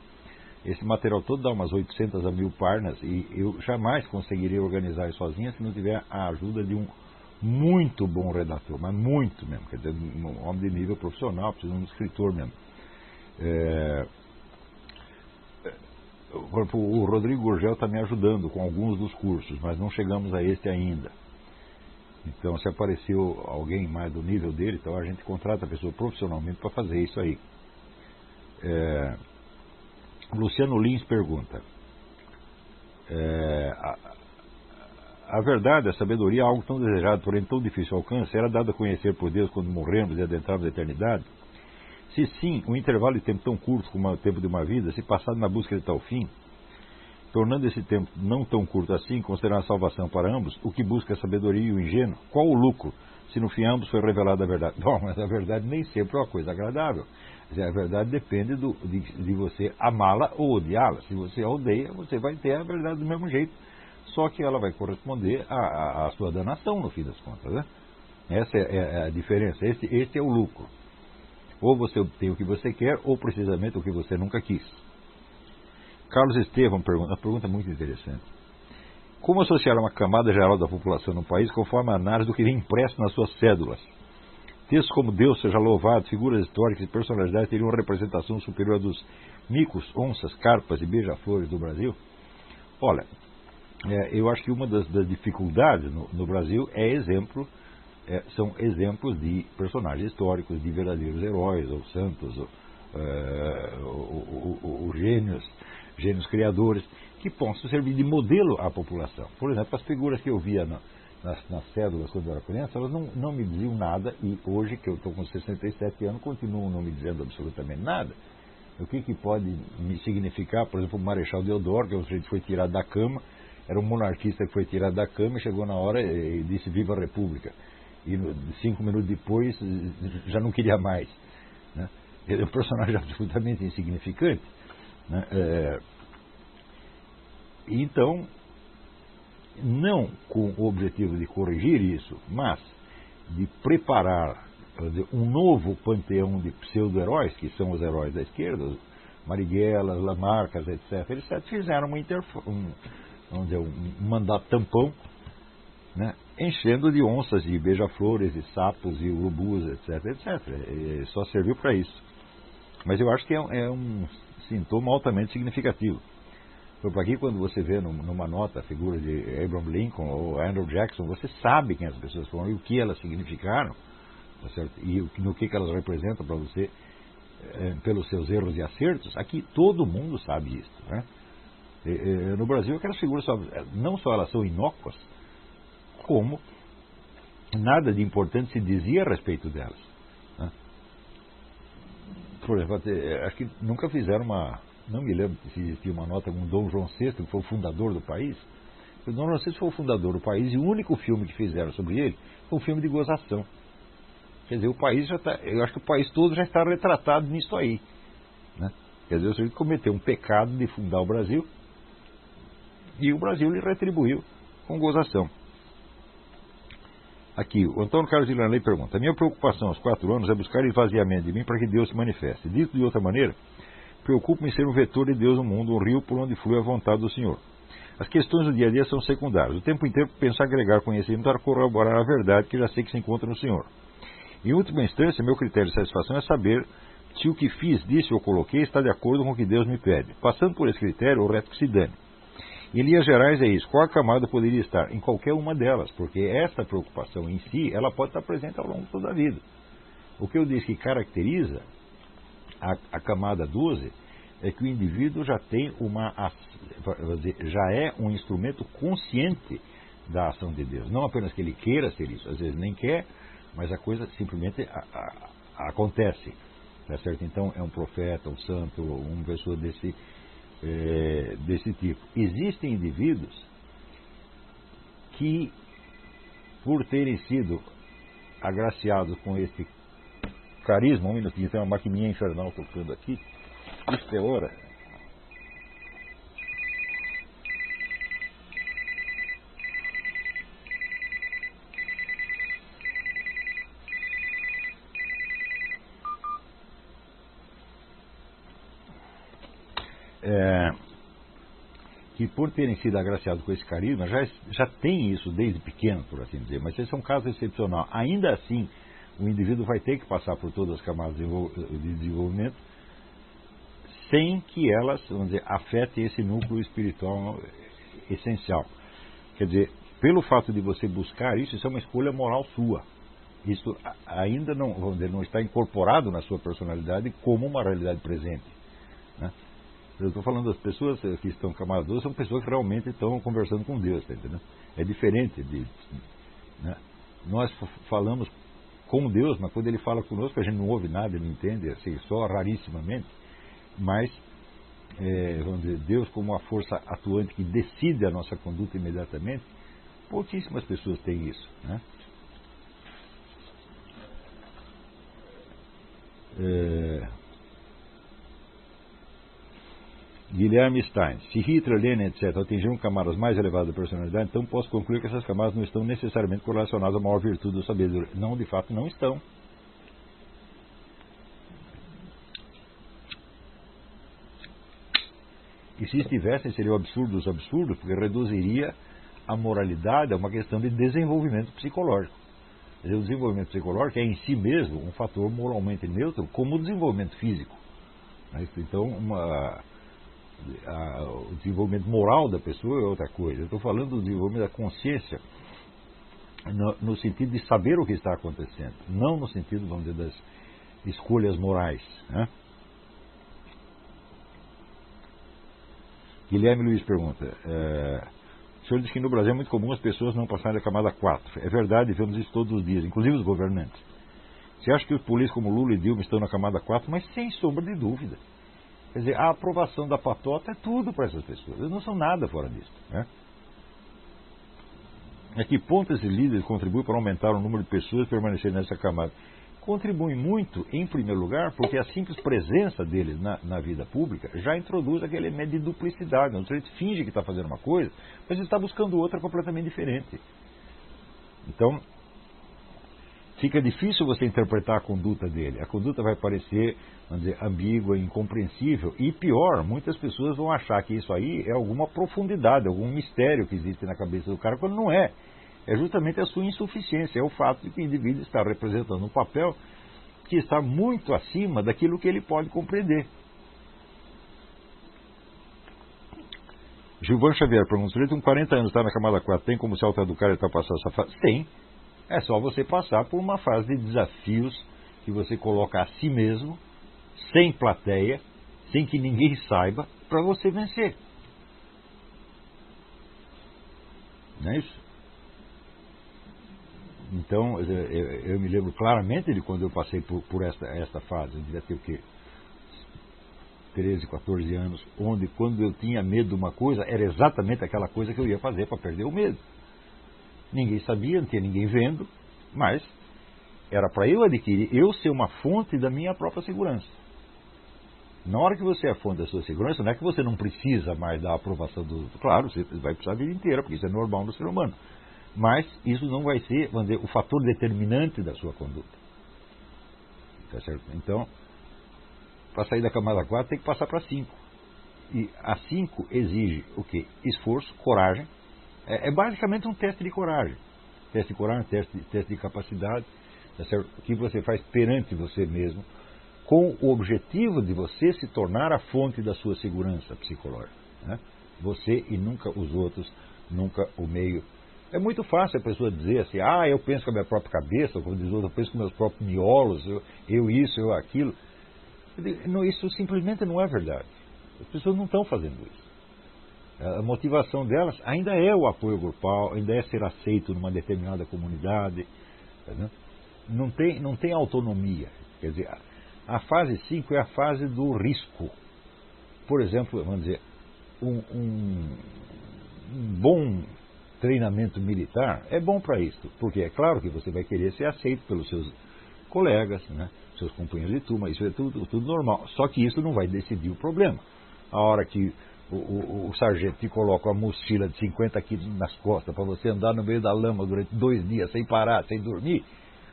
Esse material todo dá umas 800 a 1000 páginas e eu jamais conseguiria organizar isso sozinho se não tiver a ajuda de um muito bom redator, mas muito mesmo, quer dizer, um homem de nível profissional, precisa de um escritor mesmo. O Rodrigo Gurgel está me ajudando com alguns dos cursos, mas não chegamos a este ainda. Então, se apareceu alguém mais do nível dele, então a gente contrata a pessoa profissionalmente para fazer isso aí. Luciano Lins pergunta, a verdade, a sabedoria, algo tão desejado, porém tão difícil de alcance, era dado a conhecer por Deus quando morremos e adentrarmos a eternidade? Se sim, um intervalo de tempo tão curto como o tempo de uma vida, se passado na busca de tal fim, tornando esse tempo não tão curto assim, considerando a salvação para ambos, o que busca a sabedoria e o ingênuo, qual o lucro, se no fim ambos foi revelada a verdade? Bom, mas a verdade nem sempre é uma coisa agradável. A verdade depende de você amá-la ou odiá-la. Se você a odeia, você vai ter a verdade do mesmo jeito, só que ela vai corresponder à sua danação, no fim das contas, né? Essa é a diferença, esse é o lucro. Ou você obtém o que você quer, ou precisamente o que você nunca quis. Carlos Estevam pergunta, uma pergunta muito interessante. Como associar uma camada geral da população no país conforme a análise do que vem impresso nas suas cédulas? Textos como Deus seja louvado, figuras históricas e personalidades teriam uma representação superior à dos micos, onças, carpas e beija-flores do Brasil? Olha, eu acho que uma das dificuldades no Brasil são exemplos de personagens históricos, de verdadeiros heróis, ou santos, ou gênios criadores, que possam servir de modelo à população. Por exemplo, as figuras que eu via nas cédulas quando eu era criança, elas não me diziam nada, e hoje, que eu estou com 67 anos, continuam não me dizendo absolutamente nada. O que pode me significar, por exemplo, o Marechal Deodoro, que é um sujeito que foi tirado da cama, era um monarquista que foi tirado da cama e chegou na hora e disse Viva a República. E 5 minutos depois já não queria mais, né? Ele é um personagem absolutamente insignificante, né? Então, não com o objetivo de corrigir isso, mas de preparar um novo panteão de pseudo-heróis, que são os heróis da esquerda, Marighella, Lamarcas, etc. Eles fizeram um mandato tampão, né, enchendo de onças, de beija-flores, de sapos, e urubus, etc, etc. E só serviu para isso. Mas eu acho que é um sintoma altamente significativo. Por aqui, quando você vê numa nota a figura de Abraham Lincoln ou Andrew Jackson, você sabe quem as pessoas foram e o que elas significaram, tá certo? E no que elas representam para você, pelos seus erros e acertos. Aqui todo mundo sabe isso, né? No Brasil, aquelas figuras não só elas são inócuas, como nada de importante se dizia a respeito delas, né? Por exemplo, acho que nunca fizeram não me lembro se existia uma nota com Dom João VI, que foi o fundador do país. O Dom João VI foi o fundador do país e o único filme que fizeram sobre ele foi um filme de gozação. Quer dizer, o país já está, eu acho que o país todo já está retratado nisso aí, né? Quer dizer, o sujeito cometeu um pecado de fundar o Brasil e o Brasil lhe retribuiu com gozação. Aqui, o Antônio Carlos de Lanley pergunta: a minha preocupação aos 4 anos é buscar esvaziamento de mim para que Deus se manifeste. Dito de outra maneira, preocupo-me em ser um vetor de Deus no mundo, um rio por onde flui a vontade do Senhor. As questões do dia a dia são secundárias. O tempo inteiro penso agregar conhecimento para corroborar a verdade que já sei que se encontra no Senhor. Em última instância, meu critério de satisfação é saber se o que fiz, disse ou coloquei está de acordo com o que Deus me pede. Passando por esse critério, o resto que se dane. Em linhas gerais é isso. Qual camada poderia estar? Em qualquer uma delas, porque essa preocupação em si, ela pode estar presente ao longo de toda a vida. O que eu disse que caracteriza a camada 12 é que o indivíduo já tem já é um instrumento consciente da ação de Deus. Não apenas que ele queira ser isso, às vezes nem quer, mas a coisa simplesmente acontece. Tá certo? Então é um profeta, um santo, uma pessoa desse tipo. Existem indivíduos que, por terem sido agraciados com esse carisma, um minutinho, tem uma maquininha infernal tocando aqui, isso é hora. Que por terem sido agraciados com esse carisma, já tem isso desde pequeno, por assim dizer, mas esse é um caso excepcional. Ainda assim, o indivíduo vai ter que passar por todas as camadas de desenvolvimento sem que elas, vamos dizer, afetem esse núcleo espiritual essencial. Quer dizer, pelo fato de você buscar isso, isso é uma escolha moral sua. Isso ainda não, vamos dizer, não está incorporado na sua personalidade como uma realidade presente, né? Eu estou falando das pessoas que estão camada 12, são pessoas que realmente estão conversando com Deus, tá entendendo? É diferente né? Nós falamos com Deus, mas quando Ele fala conosco, a gente não ouve nada, não entende, assim, só rarissimamente. Mas, vamos dizer, Deus como uma força atuante que decide a nossa conduta imediatamente, pouquíssimas pessoas têm isso, né? Guilherme Stein: se Hitler, Lenin, etc. atingiram camadas mais elevadas da personalidade, então posso concluir que essas camadas não estão necessariamente correlacionadas à maior virtude do sabedoria. Não, de fato, não estão. E se estivessem, seria o absurdo dos absurdos, porque reduziria a moralidade a uma questão de desenvolvimento psicológico. Quer dizer, o desenvolvimento psicológico é em si mesmo um fator moralmente neutro, como o desenvolvimento físico. Então, o desenvolvimento moral da pessoa é outra coisa. Eu estou falando do desenvolvimento da consciência no sentido de saber o que está acontecendo, não no sentido, vamos dizer, das escolhas morais, né? Guilherme Luiz pergunta: o senhor diz que no Brasil é muito comum as pessoas não passarem da camada 4. É verdade, vemos isso todos os dias, inclusive os governantes. Você acha que os políticos como Lula e Dilma estão na camada 4? Mas sem sombra de dúvida. Quer dizer, a aprovação da patota é tudo para essas pessoas. Eles não são nada fora disso, né? A que ponto esses líderes contribuem para aumentar o número de pessoas que permanecerem nessa camada? Contribuem muito, em primeiro lugar, porque a simples presença deles na vida pública já introduz aquele elemento de duplicidade. O sujeito finge que está fazendo uma coisa, mas ele está buscando outra completamente diferente. Então, fica difícil você interpretar a conduta dele. A conduta vai parecer, vamos dizer, ambígua, incompreensível. E pior, muitas pessoas vão achar que isso aí é alguma profundidade, algum mistério que existe na cabeça do cara, quando não é. É justamente a sua insuficiência, é o fato de que o indivíduo está representando um papel que está muito acima daquilo que ele pode compreender. Gilvan Xavier pergunta: o sujeito com 40 anos está na camada 4, tem como se autoeducar e ultrapassar essa fase? Tem. É só você passar por uma fase de desafios que você coloca a si mesmo, sem plateia, sem que ninguém saiba, para você vencer. Não é isso? Então, eu me lembro claramente de quando eu passei por esta fase. Eu devia ter o quê? 13, 14 anos, onde quando eu tinha medo de uma coisa, era exatamente aquela coisa que eu ia fazer para perder o medo. Ninguém sabia, não tinha ninguém vendo, mas Era para eu adquirir, eu ser uma fonte da minha própria segurança. Na hora que você é a fonte da sua segurança, não é que você não precisa mais da aprovação do outro. Claro, você vai precisar a vida inteira, porque isso é normal no ser humano. Mas isso não vai ser, vamos dizer, o fator determinante da sua conduta. Tá certo? Então, para sair da camada 4 tem que passar para 5. E a 5 exige o quê? Esforço, coragem. É basicamente um teste de coragem. Teste de coragem, teste de capacidade, tá certo? Que você faz perante você mesmo, com o objetivo de você se tornar a fonte da sua segurança psicológica. Né? Você e nunca os outros, nunca o meio. É muito fácil a pessoa dizer assim, eu penso com a minha própria cabeça, como diz o outro, eu penso com meus próprios miolos, eu isso, eu aquilo. Não, isso simplesmente não é verdade. As pessoas não estão fazendo isso. A motivação delas ainda é o apoio grupal, ainda é ser aceito numa determinada comunidade. Tá? Não tem autonomia. Quer dizer, a fase 5 é a fase do risco. Por exemplo, vamos dizer, um bom treinamento militar é bom para isso, porque é claro que você vai querer ser aceito pelos seus colegas, né, seus companheiros de turma, isso é tudo normal. Só que isso não vai decidir o problema. A hora que o sargento te coloca uma mochila de 50 quilos nas costas para você andar no meio da lama durante 2 dias sem parar, sem dormir,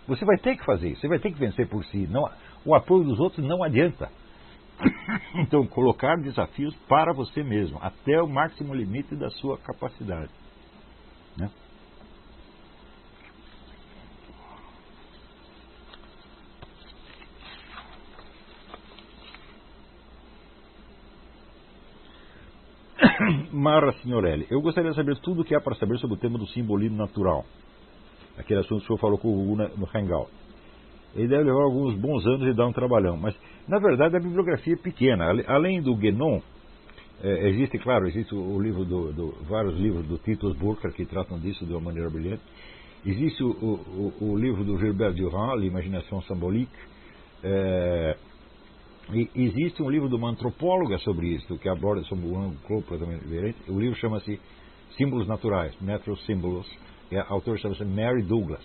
você vai ter que fazer isso, você vai ter que vencer por si. Não, o apoio dos outros não adianta. Então, colocar desafios para você mesmo, até o máximo limite da sua capacidade. Né? Mara Signorelli, eu gostaria de saber tudo o que há para saber sobre o tema do simbolismo natural. Aquele assunto que o senhor falou com o Hugo no Hangout. Ele deve levar alguns bons anos e dar um trabalhão. Mas, na verdade, a bibliografia é pequena. Além do Guénon, existe o livro vários livros do Titus Burckhardt que tratam disso de uma maneira brilhante. Existe o livro do Gilbert Durand, L'Imagination Symbolique. E existe um livro de uma antropóloga sobre isso, que aborda sobre um ângulo completamente diferente. O livro chama-se Símbolos Naturais, Natural Symbols. E a autora chama-se Mary Douglas.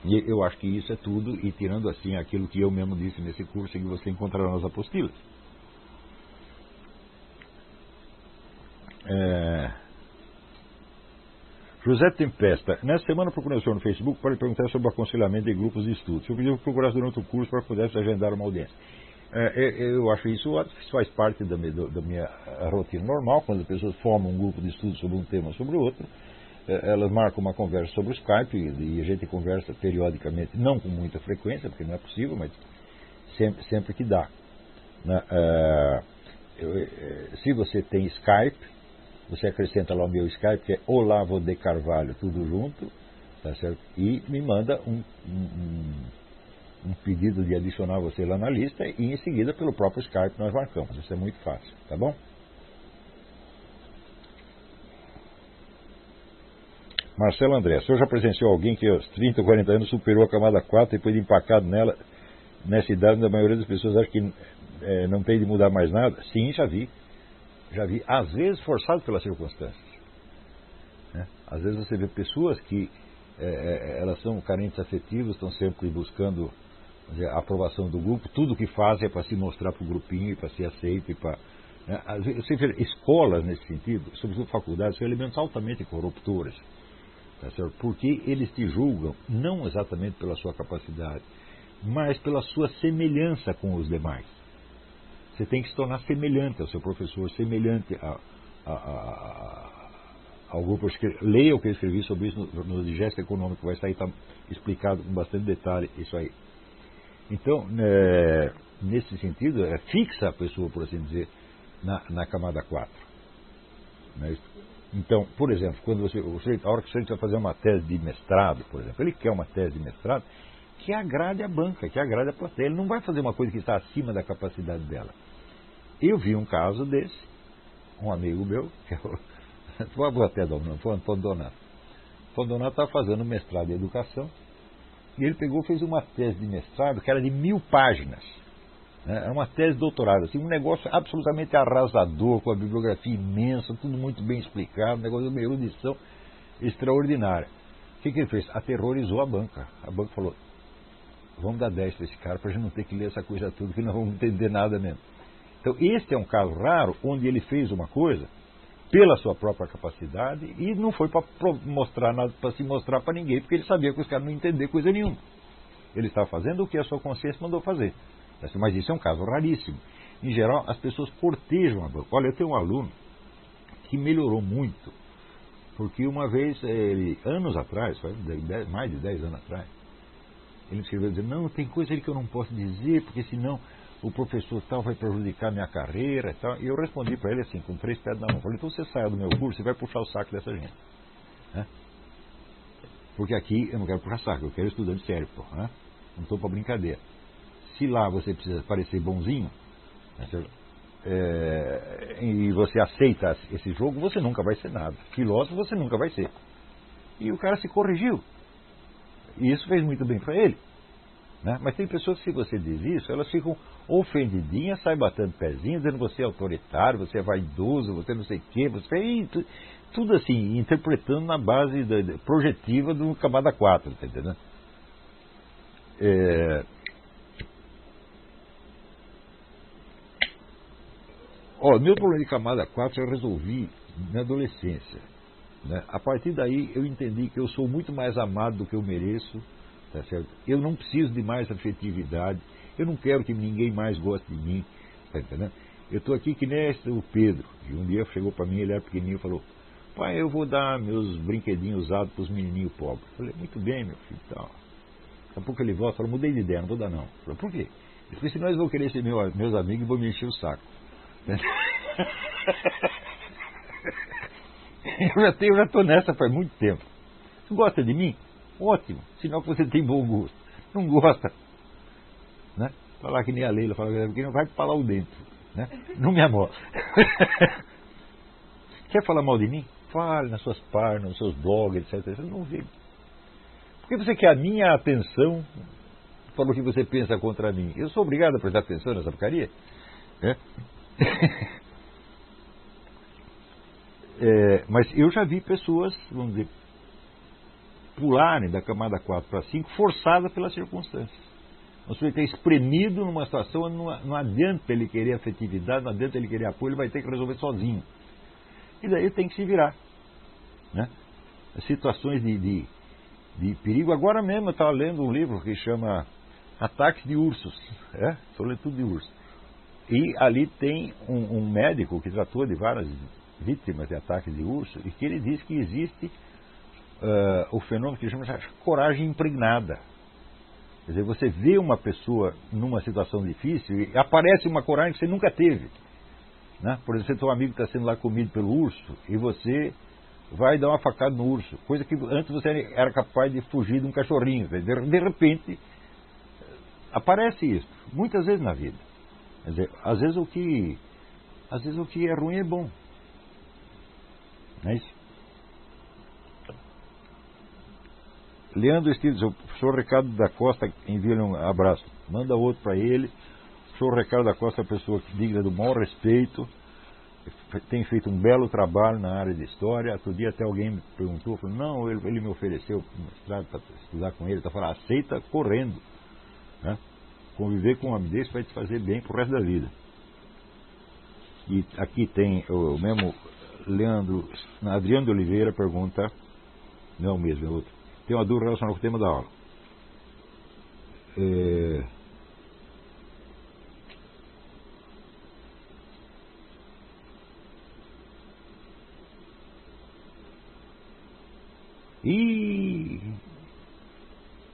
E eu acho que isso é tudo, e tirando assim aquilo que eu mesmo disse nesse curso, que você encontrará nas apostilas. José Tempesta, nessa semana procurei o senhor no Facebook para lhe perguntar sobre o aconselhamento de grupos de estudos. Eu pedi que procurasse durante o curso para que pudesse agendar uma audiência. Eu acho isso faz parte da minha rotina normal, quando as pessoas formam um grupo de estudos sobre um tema ou sobre o outro. Elas marcam uma conversa sobre o Skype e a gente conversa periodicamente, não com muita frequência, porque não é possível, mas sempre que dá. Se você tem Skype, você acrescenta lá o meu Skype, que é Olavo de Carvalho, tudo junto, tá certo? E me manda um pedido de adicionar você lá na lista e em seguida pelo próprio Skype nós marcamos. Isso é muito fácil, tá bom? Marcelo André, o senhor já presenciou alguém que aos 30, 40 anos superou a camada 4 e depois de empacado nela, nessa idade, a maioria das pessoas acha que não tem de mudar mais nada? Sim, já vi. Às vezes forçado pelas circunstâncias. Né? Às vezes você vê pessoas que elas são carentes afetivos, estão sempre buscando a aprovação do grupo, tudo que fazem é para se mostrar para o grupinho, para ser aceito. Às vezes, você vê escolas nesse sentido, sobretudo faculdades, são elementos altamente corruptores. Tá certo? Porque eles te julgam não exatamente pela sua capacidade, mas pela sua semelhança com os demais. Você tem que se tornar semelhante ao seu professor, semelhante ao grupo. Leia o que eu escrevi sobre isso no Digesto Econômico, vai sair explicado com bastante detalhe isso aí. Então, nesse sentido, fixa a pessoa, por assim dizer, na camada 4. Não é isso? Então, por exemplo, quando a hora que você vai fazer uma tese de mestrado, por exemplo, ele quer uma tese de mestrado que agrade a banca, que agrade a plateia. Ele não vai fazer uma coisa que está acima da capacidade dela. Eu vi um caso desse, um amigo meu, que é vou até dar o nome, foi o Antônio Donato. O Antônio Donato estava fazendo mestrado em educação e ele fez uma tese de mestrado que era de 1000 páginas. Era uma tese de doutorado, assim, um negócio absolutamente arrasador, com a bibliografia imensa, tudo muito bem explicado, um negócio de uma erudição extraordinária. O que ele fez? Aterrorizou a banca. A banca falou, vamos dar 10 para esse cara para a gente não ter que ler essa coisa tudo, que não vamos entender nada mesmo. Então, este é um caso raro onde ele fez uma coisa pela sua própria capacidade e não foi para mostrar nada, para se mostrar para ninguém, porque ele sabia que os caras não iam entender coisa nenhuma. Ele estava fazendo o que a sua consciência mandou fazer. Mas isso é um caso raríssimo. Em geral, as pessoas cortejam a banca. Olha, eu tenho um aluno que melhorou muito, porque uma vez, anos atrás, mais de 10 anos atrás, ele me escreveu dizendo, não, tem coisa aí que eu não posso dizer, porque senão o professor tal vai prejudicar minha carreira e tal. E eu respondi para ele assim, com 3 pés na mão. Falei, então você saia do meu curso e vai puxar o saco dessa gente. Né? Porque aqui eu não quero puxar saco, eu quero estudante sério, pô, né? Não estou para brincadeira. Se lá você precisa parecer bonzinho, né, e você aceita esse jogo, você nunca vai ser nada. Filósofo você nunca vai ser. E o cara se corrigiu. E isso fez muito bem para ele. Né? Mas tem pessoas que, se você diz isso, elas ficam ofendidinhas, saem batendo pezinho, dizendo que você é autoritário, você é vaidoso, você não sei o quê, você tudo assim, interpretando na base projetiva do camada 4, tá entendendo? Meu problema de camada 4 eu resolvi na adolescência. Né? A partir daí eu entendi que eu sou muito mais amado do que eu mereço. Tá certo? Eu não preciso de mais afetividade, eu não quero que ninguém mais goste de mim, tá entendendo? Eu estou aqui que nem o Pedro, e um dia chegou para mim, ele era pequenininho e falou, pai, eu vou dar meus brinquedinhos usados para os menininhos pobres. Eu falei, muito bem, meu filho, tal. Daqui a pouco ele volta e falou, mudei de ideia, não vou dar não. Eu falei, por quê? Ele falou, senão eles vão querer ser meus amigos e vão me encher o saco. Eu já estou nessa faz muito tempo. Você gosta de mim? Ótimo, sinal que você tem bom gosto. Não gosta, né? Falar que nem a Leila, fala que não vai falar o dentro, né? Não me amor. Quer falar mal de mim? Fale nas suas páginas, nos seus blogs, etc. Não vê. Por que você quer a minha atenção? Falou que você pensa contra mim. Eu sou obrigado a prestar atenção nessa porcaria? Mas eu já vi pessoas, vamos dizer, pularem da camada 4 para 5 forçada pelas circunstâncias. O sujeito é espremido numa situação onde não adianta ele querer afetividade, não adianta ele querer apoio, ele vai ter que resolver sozinho. E daí tem que se virar. Né? Situações de perigo. Agora mesmo eu estava lendo um livro que chama Ataques de Ursos. Estou lendo tudo de urso. E ali tem um médico que tratou de várias vítimas de ataques de urso e que ele diz que existe o fenômeno que chama de coragem impregnada. Quer dizer, você vê uma pessoa numa situação difícil e aparece uma coragem que você nunca teve. Né? Por exemplo, seu amigo está sendo lá comido pelo urso e você vai dar uma facada no urso, coisa que antes você era capaz de fugir de um cachorrinho. De repente, aparece isso, muitas vezes na vida. Quer dizer, às vezes o que é ruim é bom. Não é isso? Leandro Estives, o professor Ricardo da Costa envia-lhe um abraço. Manda outro para ele. O professor Ricardo da Costa é uma pessoa digna do maior respeito. Tem feito um belo trabalho na área de história. Outro dia até alguém me perguntou, falou, não, ele me ofereceu um mestrado para estudar com ele. Está falando, aceita correndo. Né? Conviver com amidez vai te fazer bem pro resto da vida. E aqui tem o mesmo Adriano de Oliveira pergunta, não é o mesmo, é outro. Tem uma dúvida relacionada com o tema da aula.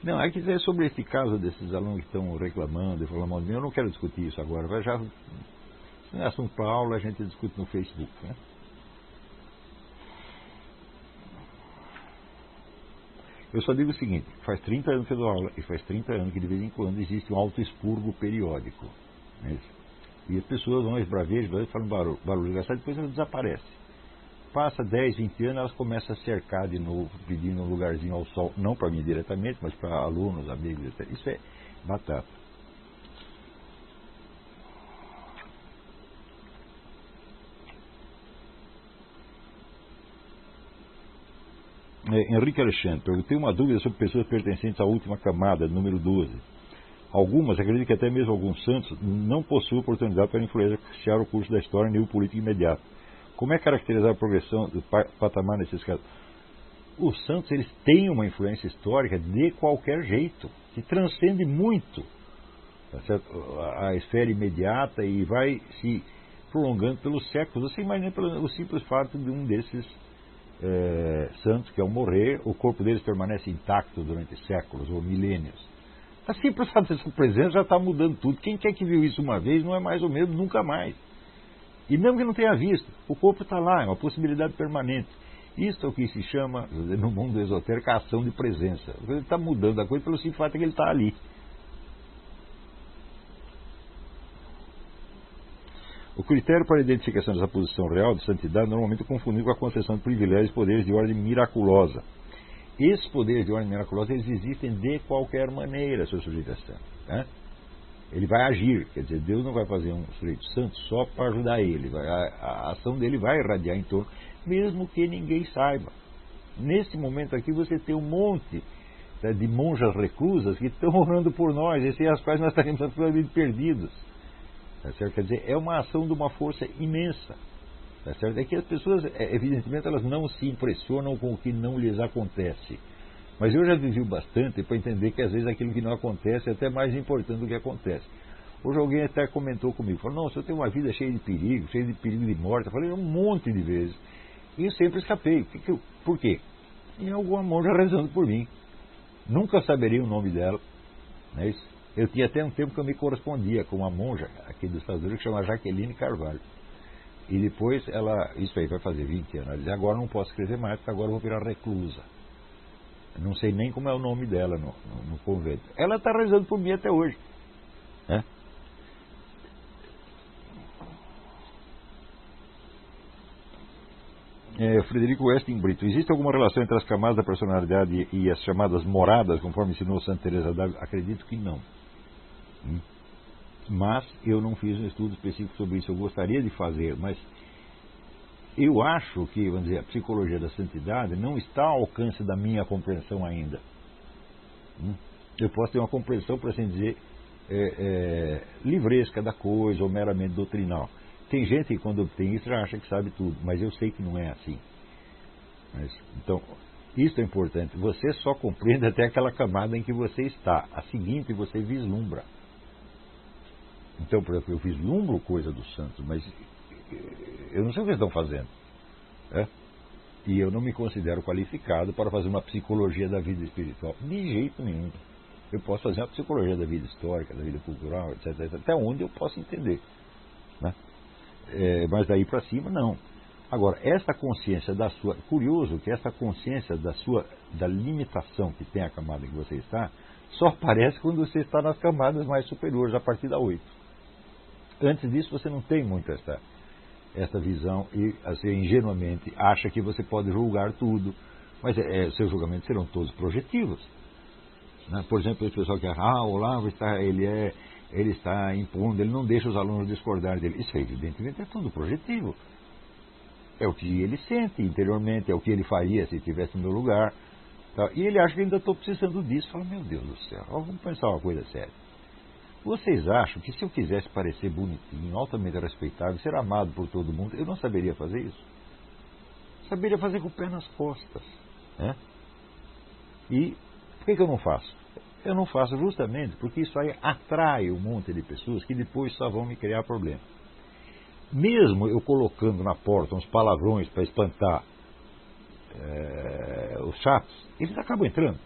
Não, é que dizer sobre esse caso desses alunos que estão reclamando e falando mal de mim, eu não quero discutir isso agora. Se não é assunto para aula, a gente discute no Facebook, né? Eu só digo o seguinte, faz 30 anos que eu dou aula e faz 30 anos que de vez em quando existe um autoexpurgo periódico. Né? E as pessoas vão esbravejar, falam barulho engraçado, depois elas desaparecem. Passa 10, 20 anos, elas começam a cercar de novo, pedindo um lugarzinho ao sol, não para mim diretamente, mas para alunos, amigos, etc. Isso é batata. Henrique Alexandre, eu tenho uma dúvida sobre pessoas pertencentes à última camada, número 12. Algumas, acredito que até mesmo alguns santos, não possuem oportunidade para influenciar o curso da história em nível político imediato. Como é caracterizar a progressão do patamar nesses casos? Os santos, eles têm uma influência histórica de qualquer jeito, que transcende muito, tá certo? A esfera imediata e vai se prolongando pelos séculos. Você imagina o simples fato de um desses santos, que ao morrer, o corpo deles permanece intacto durante séculos ou milênios. A simples fato dessa presença já está mudando tudo. Quem quer que viu isso uma vez não é mais ou menos nunca mais. E mesmo que não tenha visto, o corpo está lá, é uma possibilidade permanente. Isso é o que se chama, no mundo esotérico, a ação de presença. Ele está mudando a coisa pelo simples fato de que ele está ali. O critério para a identificação dessa posição real de santidade normalmente é confundido com a concessão de privilégios e poderes de ordem miraculosa. Esses poderes de ordem miraculosa, eles existem de qualquer maneira, seu sujeito é santo, né? Ele vai agir, quer dizer, Deus não vai fazer um sujeito santo só para ajudar ele. A ação dele vai irradiar em torno, mesmo que ninguém saiba. Nesse momento aqui você tem um monte de monjas reclusas que estão orando por nós, e sem as quais nós estaremos absolutamente perdidos. Tá certo? Quer dizer, é uma ação de uma força imensa. Tá certo? É que as pessoas, evidentemente, elas não se impressionam com o que não lhes acontece. Mas eu já vivi bastante para entender que às vezes aquilo que não acontece é até mais importante do que acontece. Hoje alguém até comentou comigo, falou, não, se eu tenho uma vida cheia de perigo de morte. Eu falei, um monte de vezes. E eu sempre escapei. Por quê? Tem alguma monja rezando por mim. Nunca saberia o nome dela. Não é isso? Eu tinha até um tempo que eu me correspondia com uma monja aqui dos Estados Unidos que chama Jaqueline Carvalho. E depois ela, isso aí vai fazer 20 anos, ela disse, agora não posso escrever mais, porque agora eu vou virar reclusa. Eu não sei nem como é o nome dela no convento. Ela está rezando por mim até hoje. Né? Frederico Westing Brito, existe alguma relação entre as camadas da personalidade e as chamadas moradas, conforme ensinou Santa Teresa d'Ávila? Acredito que não. Mas eu não fiz um estudo específico sobre isso. Eu gostaria de fazer, mas eu acho que, vamos dizer, a psicologia da santidade não está ao alcance da minha compreensão ainda. Eu posso ter uma compreensão, por assim dizer, livresca da coisa ou meramente doutrinal. Tem gente que quando obtém isso já acha que sabe tudo, mas eu sei que não é assim. Então, isso é importante. Você só compreende até aquela camada em que você está. A seguinte você vislumbra. Então, por exemplo, eu vislumbro coisa dos santos, mas eu não sei o que eles estão fazendo. E eu não me considero qualificado para fazer uma psicologia da vida espiritual. De jeito nenhum. Eu posso fazer uma psicologia da vida histórica, da vida cultural, etc. Até onde eu posso entender. Né? Mas daí para cima, não. Agora, essa consciência da sua... Curioso que essa consciência da limitação que tem a camada em que você está, só aparece quando você está nas camadas mais superiores, a partir da 8. Antes disso, você não tem muito essa visão e, assim, ingenuamente, acha que você pode julgar tudo. Mas seus julgamentos serão todos projetivos. Né? Por exemplo, esse pessoal que o Olavo ele está impondo, ele não deixa os alunos discordarem dele. Isso, evidentemente, é tudo projetivo. É o que ele sente interiormente, é o que ele faria se estivesse no meu lugar. Tá? E ele acha que ainda estou precisando disso. Fala, meu Deus do céu, vamos pensar uma coisa séria. Vocês acham que se eu quisesse parecer bonitinho, altamente respeitável, ser amado por todo mundo, eu não saberia fazer isso? Saberia fazer com o pé nas costas. Né? E por que eu não faço? Eu não faço justamente porque isso aí atrai um monte de pessoas que depois só vão me criar problema. Mesmo eu colocando na porta uns palavrões para espantar os chatos, eles acabam entrando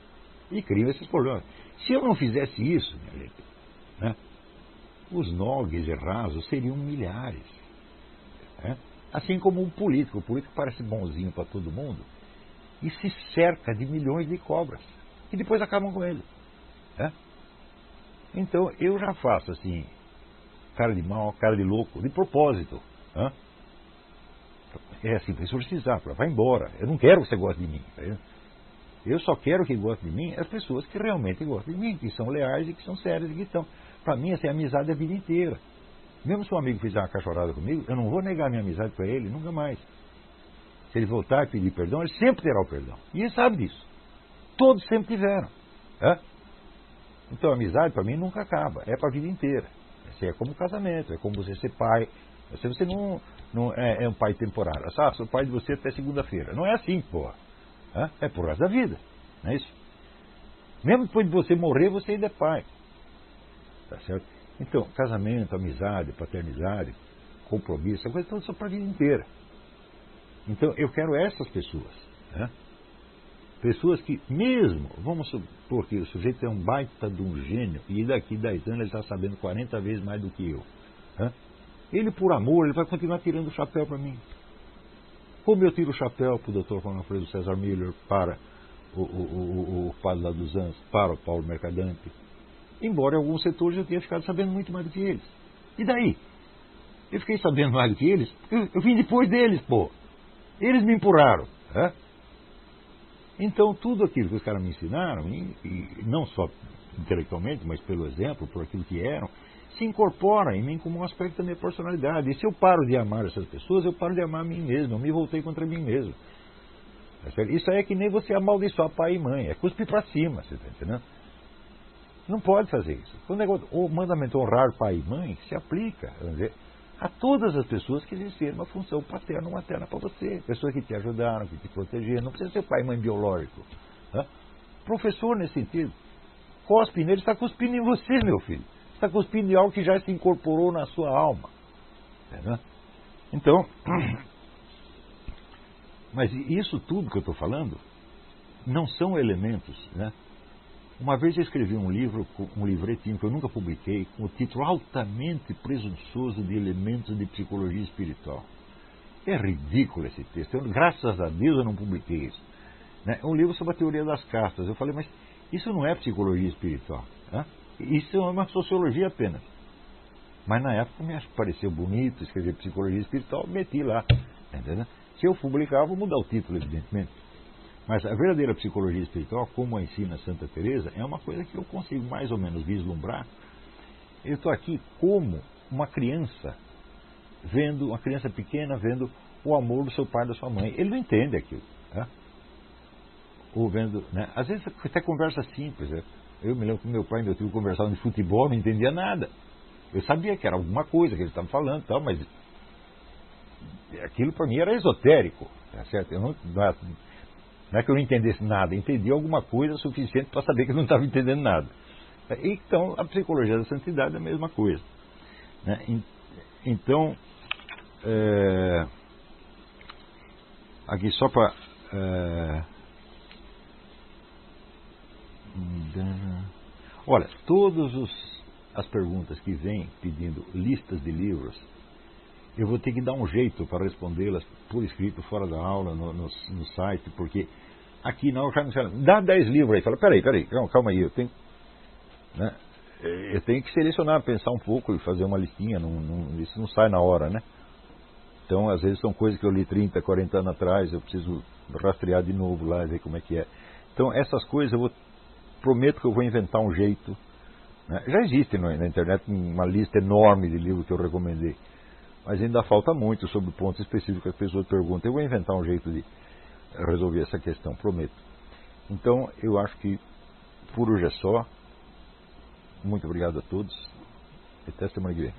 e criam esses problemas. Se eu não fizesse isso, minha gente, né, os nogues e rasos seriam milhares. Né? Assim como um político. O político parece bonzinho para todo mundo e se cerca de milhões de cobras que depois acabam com ele. Né? Então eu já faço assim, cara de mal, cara de louco, de propósito. Né? É assim, para exorcizar, vai embora. Eu não quero que você goste de mim. Eu só quero que goste de mim as pessoas que realmente gostam de mim, que são leais e que são sérias e que estão. Para mim, essa é amizade a vida inteira. Mesmo se um amigo fizer uma cachorrada comigo, eu não vou negar minha amizade para ele, nunca mais. Se ele voltar e pedir perdão, ele sempre terá o perdão. E ele sabe disso. Todos sempre tiveram. É? Então a amizade para mim nunca acaba, é para a vida inteira. É como casamento, é como você ser pai. Você não é um pai temporário. Sou pai de você até segunda-feira. Não é assim, porra. É por resto da vida. Não é isso? Mesmo depois de você morrer, você ainda é pai. Tá certo? Então, casamento, amizade, paternidade, compromisso, essa coisa toda só para a vida inteira. Então, eu quero essas pessoas. Né? Pessoas que, mesmo, vamos supor que o sujeito é um baita de um gênio e daqui 10 anos ele está sabendo 40 vezes mais do que eu. Né? Ele, por amor, ele vai continuar tirando o chapéu para mim. Como eu tiro o chapéu para o Dr. Juan Alfredo César Miller, para o padre lá dos Anjos, para o Paulo Mercadante. Embora em alguns setores eu tenha ficado sabendo muito mais do que eles. E daí? Eu fiquei sabendo mais do que eles? Eu vim depois deles, pô. Eles me empurraram. Né? Então, tudo aquilo que os caras me ensinaram, e não só intelectualmente, mas pelo exemplo, por aquilo que eram, se incorpora em mim como um aspecto da minha personalidade. E se eu paro de amar essas pessoas, eu paro de amar a mim mesmo. Eu me voltei contra mim mesmo. Isso aí é que nem você amaldiçoar pai e mãe. É cuspir para cima, você está entendendo? Não pode fazer isso. O mandamento honrar pai e mãe se aplica, vamos dizer, a todas as pessoas que exerceram uma função paterna ou materna para você. Pessoas que te ajudaram, que te protegeram. Não precisa ser pai e mãe biológico. Tá? Professor, nesse sentido, cospe nele, está cuspindo em você, meu filho. Está cuspindo em algo que já se incorporou na sua alma. Tá? Então, mas isso tudo que eu estou falando não são elementos, né? Uma vez eu escrevi um livro, um livretinho que eu nunca publiquei, com o título altamente presunçoso de elementos de psicologia espiritual. É ridículo esse texto. Graças a Deus eu não publiquei isso. Né? Um livro sobre a teoria das castas. Eu falei, mas isso não é psicologia espiritual. Né? Isso é uma sociologia apenas. Mas na época me pareceu bonito escrever psicologia espiritual, meti lá. Entendeu? Se eu publicar, eu vou mudar o título, evidentemente. Mas a verdadeira psicologia espiritual, como a ensina Santa Teresa, é uma coisa que eu consigo mais ou menos vislumbrar. Eu estou aqui como uma criança, uma criança pequena vendo o amor do seu pai e da sua mãe. Ele não entende aquilo. Né? Ou vendo, né? Às vezes até conversa simples. Né? Eu me lembro que meu pai e meu tio conversavam de futebol, não entendia nada. Eu sabia que era alguma coisa que eles estavam falando, tal, mas aquilo para mim era esotérico. Tá certo? Eu não é que eu não entendesse nada, entendi alguma coisa suficiente para saber que eu não estava entendendo nada. Então, a psicologia da santidade é a mesma coisa. Né? Então, aqui só para... olha, todas as perguntas que vêm pedindo listas de livros, eu vou ter que dar um jeito para respondê-las por escrito, fora da aula, no site, porque aqui não, dá 10 livros aí. Fala, peraí, calma aí, eu tenho que selecionar, pensar um pouco e fazer uma listinha, isso não sai na hora, né? Então, às vezes são coisas que eu li 30, 40 anos atrás, eu preciso rastrear de novo lá, ver como é que é. Então, essas coisas prometo que eu vou inventar um jeito. Né? Já existe na internet uma lista enorme de livros que eu recomendei. Mas ainda falta muito sobre pontos específicos que as pessoas perguntam. Eu vou inventar um jeito de resolver essa questão, prometo. Então, eu acho que por hoje é só. Muito obrigado a todos. Até semana que vem.